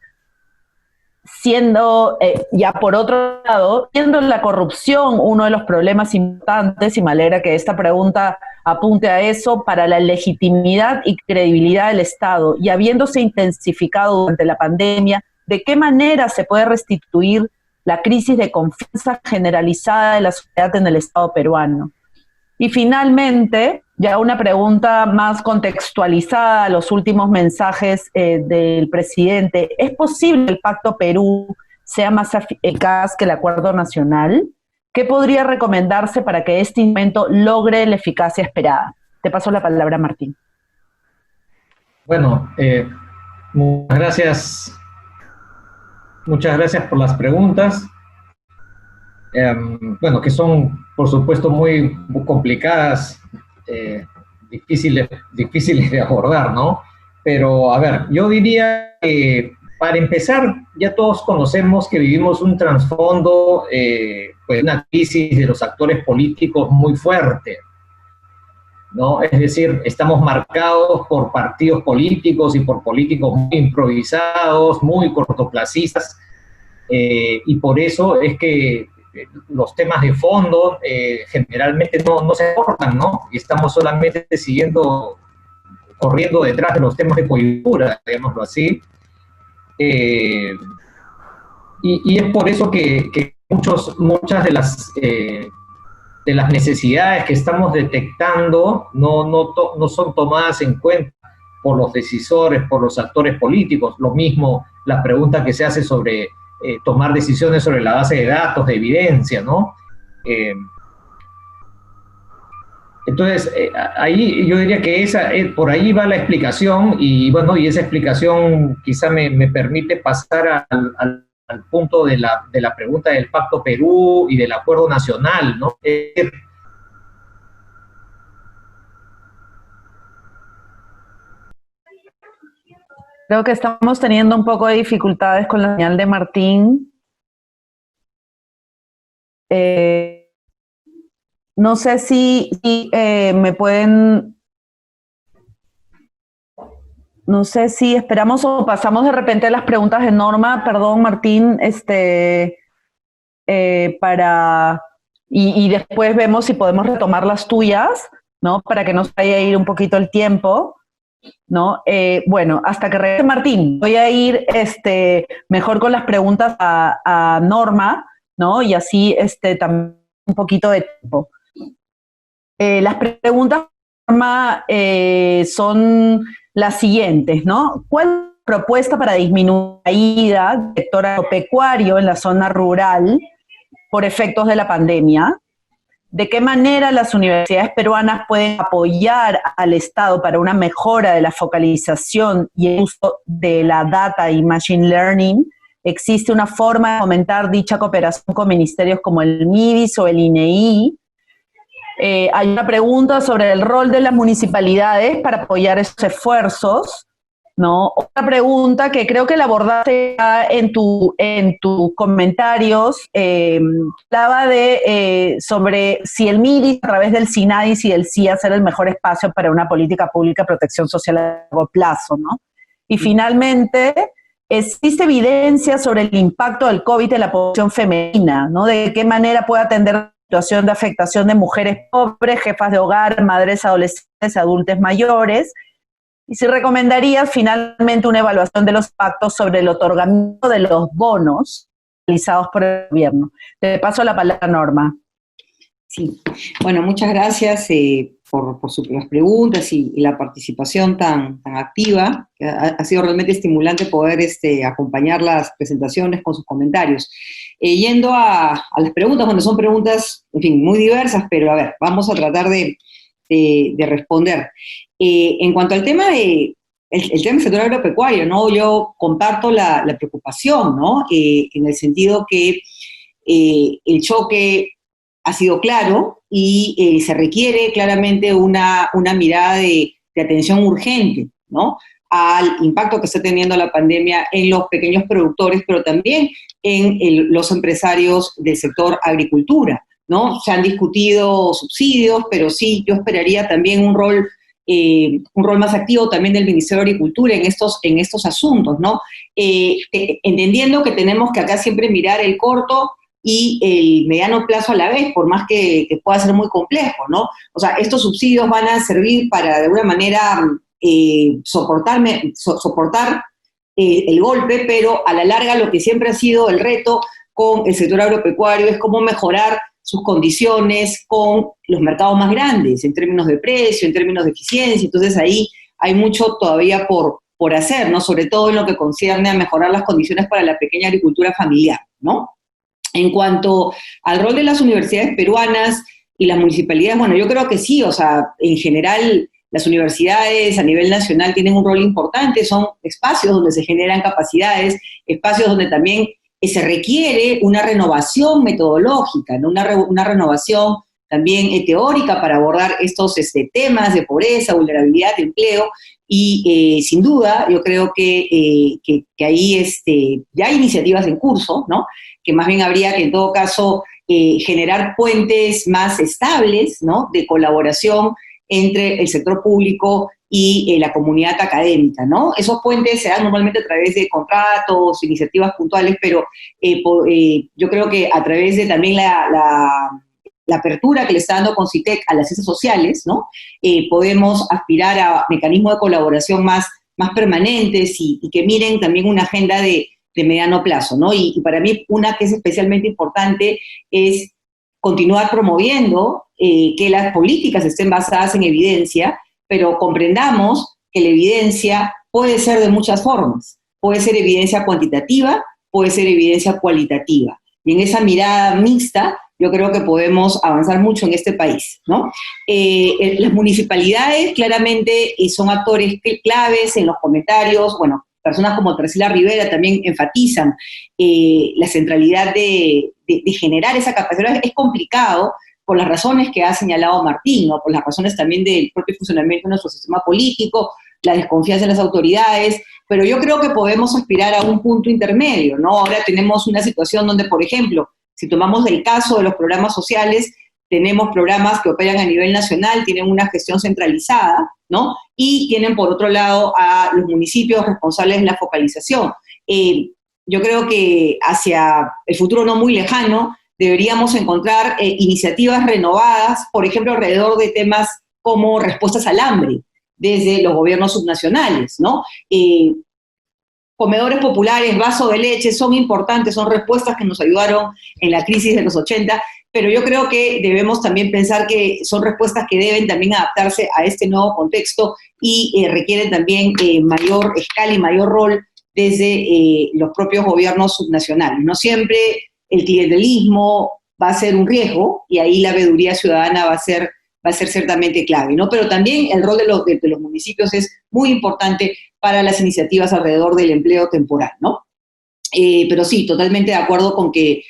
Siendo, ya por otro lado, siendo la corrupción uno de los problemas importantes, y me alegra que esta pregunta apunte a eso, para la legitimidad y credibilidad del Estado, y habiéndose intensificado durante la pandemia, ¿de qué manera se puede restituir la crisis de confianza generalizada de la sociedad en el Estado peruano? Y finalmente, ya una pregunta más contextualizada a los últimos mensajes del presidente. ¿Es posible que el Pacto Perú sea más eficaz que el Acuerdo Nacional? ¿Qué podría recomendarse para que este instrumento logre la eficacia esperada? Te paso la palabra, Martín. Bueno, muchas gracias. Muchas gracias por las preguntas. Bueno, que son, por supuesto, muy complicadas, difíciles de abordar, ¿no? Pero, a ver, yo diría que, para empezar, ya todos conocemos que vivimos un trasfondo, pues una crisis de los actores políticos muy fuerte, ¿no? Es decir, estamos marcados por partidos políticos y por políticos muy improvisados, muy cortoplacistas, y por eso es que los temas de fondo generalmente no se abordan, ¿no? Y estamos solamente corriendo detrás de los temas de coyuntura, digámoslo así. Y es por eso que muchas de las necesidades que estamos detectando no son tomadas en cuenta por los decisores, por los actores políticos. Lo mismo la pregunta que se hace sobre tomar decisiones sobre la base de datos, de evidencia, ¿no? Entonces, ahí yo diría que por ahí va la explicación, y bueno, y esa explicación quizá me permite pasar al punto de la pregunta del Pacto Perú y del Acuerdo Nacional, ¿no? Creo que estamos teniendo un poco de dificultades con la señal de Martín. No sé si me pueden... No sé si esperamos o pasamos de repente a las preguntas de Norma. Perdón, Martín, y después vemos si podemos retomar las tuyas, ¿no? Para que nos vaya a ir un poquito el tiempo, ¿no? Bueno, hasta que regrese Martín, voy a ir mejor con las preguntas a Norma, ¿no? Y así también un poquito de tiempo. Las preguntas de Norma son las siguientes, ¿no? ¿Cuál es la propuesta para disminuir la caída del sector agropecuario en la zona rural por efectos de la pandemia? ¿De qué manera las universidades peruanas pueden apoyar al Estado para una mejora de la focalización y el uso de la data y machine learning? ¿Existe una forma de fomentar dicha cooperación con ministerios como el MIDIS o el INEI? Hay una pregunta sobre el rol de las municipalidades para apoyar esos esfuerzos, ¿no? Otra pregunta que creo que la abordaste en tus comentarios, hablaba sobre si el MIDIS a través del SINADIS y del CIAS era el mejor espacio para una política pública de protección social a largo plazo, ¿no? Y finalmente, ¿existe evidencia sobre el impacto del COVID en la población femenina, ¿no? ¿De qué manera puede atender la situación de afectación de mujeres pobres, jefas de hogar, madres adolescentes, adultos mayores? Y si recomendarías finalmente una evaluación de los pactos sobre el otorgamiento de los bonos realizados por el gobierno. Te paso la palabra, Norma. Sí, bueno, muchas gracias por las preguntas y la participación tan activa. Ha sido realmente estimulante poder acompañar las presentaciones con sus comentarios. Yendo a las preguntas, bueno, son preguntas, en fin, muy diversas, pero a ver, vamos a tratar de responder. En cuanto al tema el tema del sector agropecuario, ¿no? Yo comparto la preocupación, ¿no? En el sentido que el choque ha sido claro y se requiere claramente una mirada de atención urgente, ¿no?, al impacto que está teniendo la pandemia en los pequeños productores, pero también en los empresarios del sector agricultura, ¿no? Se han discutido subsidios, pero sí, yo esperaría también un rol más activo también del Ministerio de Agricultura en estos asuntos, ¿no? Entendiendo que tenemos que acá siempre mirar el corto y el mediano plazo a la vez, por más que pueda ser muy complejo, ¿no? O sea, estos subsidios van a servir para, de alguna manera, soportar el golpe, pero a la larga lo que siempre ha sido el reto con el sector agropecuario es cómo mejorar sus condiciones con los mercados más grandes, en términos de precio, en términos de eficiencia. Entonces ahí hay mucho todavía por hacer, ¿no? Sobre todo en lo que concierne a mejorar las condiciones para la pequeña agricultura familiar, ¿no? En cuanto al rol de las universidades peruanas y las municipalidades, bueno, yo creo que sí, o sea, en general las universidades a nivel nacional tienen un rol importante, son espacios donde se generan capacidades, espacios donde también se requiere una renovación metodológica, ¿no? Una renovación también teórica para abordar estos temas de pobreza, vulnerabilidad, de empleo, y sin duda yo creo que ahí ya hay iniciativas en curso, ¿no?, que más bien habría que en todo caso generar puentes más estables, ¿no?, de colaboración entre el sector público y la comunidad académica, ¿no? Esos puentes se dan normalmente a través de contratos, iniciativas puntuales, pero yo creo que a través de también la apertura que le está dando Concitec a las ciencias sociales, ¿no?, podemos aspirar a mecanismos de colaboración más permanentes y que miren también una agenda de mediano plazo, ¿no? Y para mí una que es especialmente importante es continuar promoviendo que las políticas estén basadas en evidencia, pero comprendamos que la evidencia puede ser de muchas formas. Puede ser evidencia cuantitativa, puede ser evidencia cualitativa. Y en esa mirada mixta, yo creo que podemos avanzar mucho en este país, ¿no? Las municipalidades claramente son actores claves en los comentarios. Bueno, personas como Tercila Rivera también enfatizan la centralidad de generar esa capacidad. Es complicado por las razones que ha señalado Martín, ¿no?, por las razones también del propio funcionamiento de nuestro sistema político, la desconfianza en las autoridades, pero yo creo que podemos aspirar a un punto intermedio, ¿no? Ahora tenemos una situación donde, por ejemplo, si tomamos el caso de los programas sociales, tenemos programas que operan a nivel nacional, tienen una gestión centralizada, ¿no?, y tienen por otro lado a los municipios responsables de la focalización. Yo creo que hacia el futuro no muy lejano deberíamos encontrar iniciativas renovadas, por ejemplo, alrededor de temas como respuestas al hambre, desde los gobiernos subnacionales, ¿no? Comedores populares, vaso de leche, son importantes, son respuestas que nos ayudaron en la crisis de los 80, pero yo creo que debemos también pensar que son respuestas que deben también adaptarse a este nuevo contexto y requieren también mayor escala y mayor rol desde los propios gobiernos subnacionales. No siempre el clientelismo va a ser un riesgo y ahí la veeduría ciudadana va a ser ciertamente clave, ¿no? Pero también el rol de los municipios es muy importante para las iniciativas alrededor del empleo temporal, ¿no? Pero sí, totalmente de acuerdo con que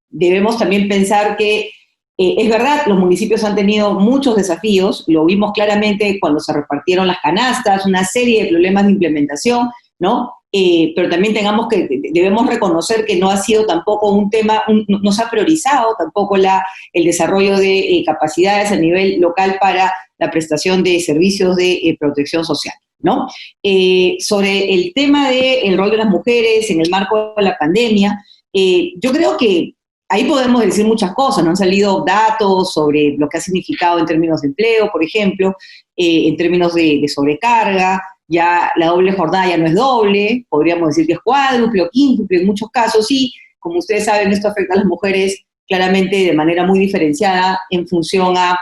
debemos también pensar que es verdad, los municipios han tenido muchos desafíos, lo vimos claramente cuando se repartieron las canastas, una serie de problemas de implementación, ¿no? Pero también debemos reconocer que no ha sido tampoco un tema, no se ha priorizado tampoco el desarrollo de capacidades a nivel local para la prestación de servicios de protección social, ¿no? Sobre el tema del rol de las mujeres en el marco de la pandemia, yo creo que ahí podemos decir muchas cosas, ¿no? Han salido datos sobre lo que ha significado en términos de empleo, por ejemplo, en términos de sobrecarga. Ya la doble jornada ya no es doble, podríamos decir que es cuádruple o quíntuple en muchos casos, y como ustedes saben, esto afecta a las mujeres claramente de manera muy diferenciada en función a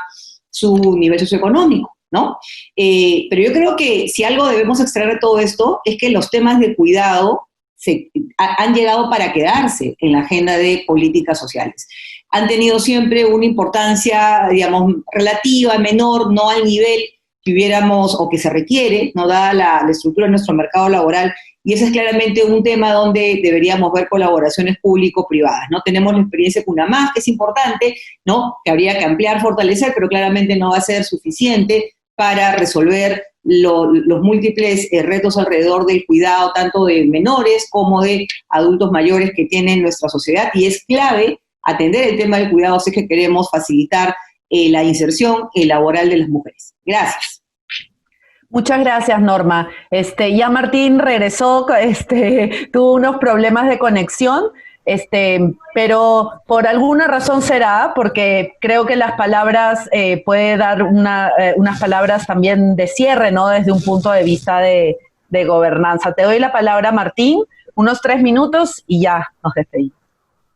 su nivel socioeconómico, ¿no? Pero yo creo que si algo debemos extraer de todo esto es que los temas de cuidado han llegado para quedarse en la agenda de políticas sociales. Han tenido siempre una importancia, digamos, relativa, menor, no al nivel que hubiéramos o que se requiere, no dada la estructura de nuestro mercado laboral, y ese es claramente un tema donde deberíamos ver colaboraciones público-privadas, ¿no? Tenemos la experiencia con UNAMAS, que es importante, ¿no? Que habría que ampliar, fortalecer, pero claramente no va a ser suficiente para resolver los múltiples retos alrededor del cuidado, tanto de menores como de adultos mayores que tiene nuestra sociedad, y es clave atender el tema del cuidado si es que queremos facilitar la inserción laboral de las mujeres. Gracias. Muchas gracias, Norma. Ya Martín regresó, tuvo unos problemas de conexión, pero por alguna razón será, porque creo que las palabras, puede dar unas palabras también de cierre, ¿no? Desde un punto de vista de gobernanza. Te doy la palabra, Martín, unos 3 minutos y ya nos despedimos.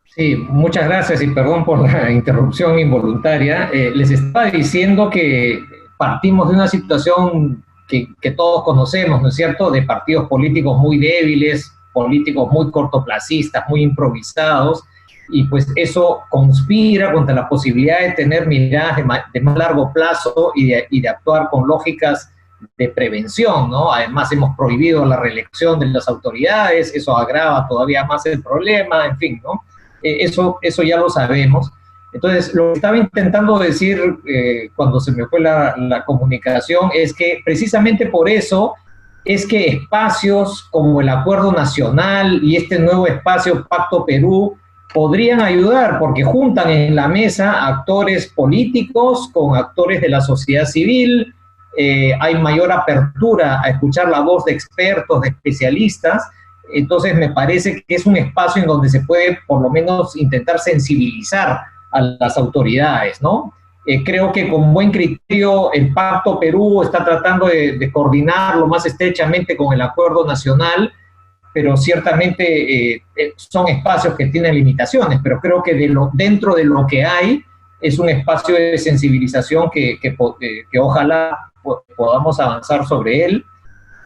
Sí, muchas gracias y perdón por la interrupción involuntaria. Les estaba diciendo que partimos de una situación que todos conocemos, ¿no es cierto?, de partidos políticos muy débiles, políticos muy cortoplacistas, muy improvisados, y pues eso conspira contra la posibilidad de tener miradas de más largo plazo y de actuar con lógicas de prevención, ¿no? Además hemos prohibido la reelección de las autoridades, eso agrava todavía más el problema, en fin, ¿no? Eso ya lo sabemos. Entonces, lo que estaba intentando decir cuando se me fue la comunicación es que precisamente por eso es que espacios como el Acuerdo Nacional y este nuevo espacio Pacto Perú podrían ayudar porque juntan en la mesa actores políticos con actores de la sociedad civil, hay mayor apertura a escuchar la voz de expertos, de especialistas. Entonces me parece que es un espacio en donde se puede por lo menos intentar sensibilizar a las autoridades, ¿no? Creo que con buen criterio el Pacto Perú está tratando de coordinarlo más estrechamente con el Acuerdo Nacional, pero ciertamente son espacios que tienen limitaciones, pero creo que dentro de lo que hay es un espacio de sensibilización que ojalá podamos avanzar sobre él.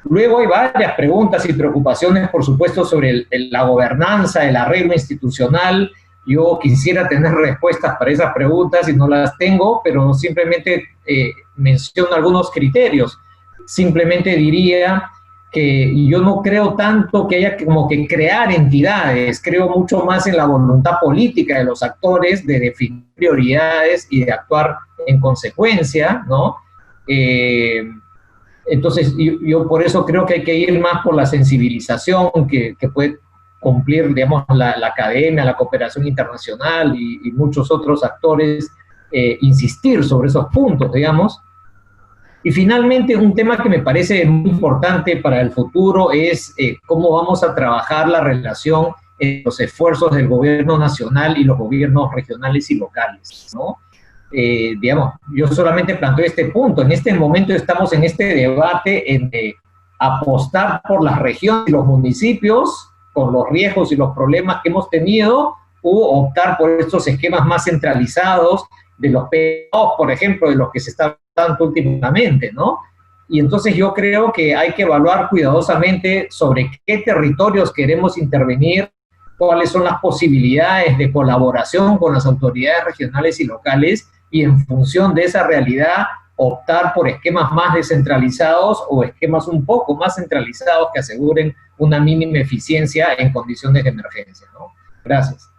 Luego hay varias preguntas y preocupaciones, por supuesto, sobre la gobernanza, el arreglo institucional. Yo quisiera tener respuestas para esas preguntas y no las tengo, pero simplemente menciono algunos criterios. Simplemente diría que yo no creo tanto que haya como que crear entidades, creo mucho más en la voluntad política de los actores de definir prioridades y de actuar en consecuencia, ¿no? Entonces, yo por eso creo que hay que ir más por la sensibilización que puede cumplir, digamos, la academia, la cooperación internacional y muchos otros actores, insistir sobre esos puntos, digamos. Y finalmente, un tema que me parece muy importante para el futuro es cómo vamos a trabajar la relación entre los esfuerzos del gobierno nacional y los gobiernos regionales y locales, ¿no? Digamos, yo solamente planteo este punto. En este momento estamos en este debate entre apostar por las regiones y los municipios, por los riesgos y los problemas que hemos tenido, o optar por estos esquemas más centralizados de los PO, por ejemplo, de los que se está hablando últimamente, ¿no? Y entonces yo creo que hay que evaluar cuidadosamente sobre qué territorios queremos intervenir, cuáles son las posibilidades de colaboración con las autoridades regionales y locales, y en función de esa realidad optar por esquemas más descentralizados o esquemas un poco más centralizados que aseguren una mínima eficiencia en condiciones de emergencia, ¿no? Gracias.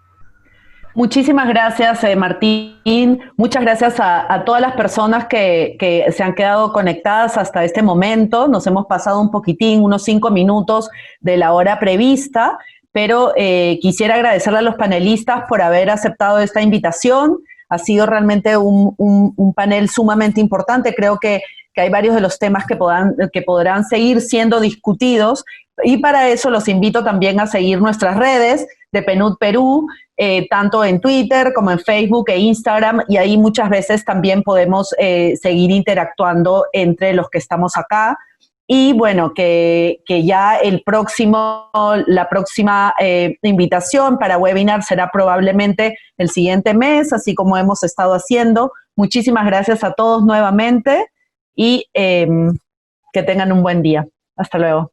Muchísimas gracias, Martín. Muchas gracias a todas las personas que se han quedado conectadas hasta este momento. Nos hemos pasado un poquitín, unos 5 minutos de la hora prevista, pero quisiera agradecerle a los panelistas por haber aceptado esta invitación. Ha sido realmente un panel sumamente importante. Creo que hay varios de los temas que podrán seguir siendo discutidos, y para eso los invito también a seguir nuestras redes de PNUD Perú, tanto en Twitter como en Facebook e Instagram, y ahí muchas veces también podemos seguir interactuando entre los que estamos acá. Y bueno, que ya la próxima invitación para webinar será probablemente el siguiente mes, así como hemos estado haciendo. Muchísimas gracias a todos nuevamente y que tengan un buen día. Hasta luego.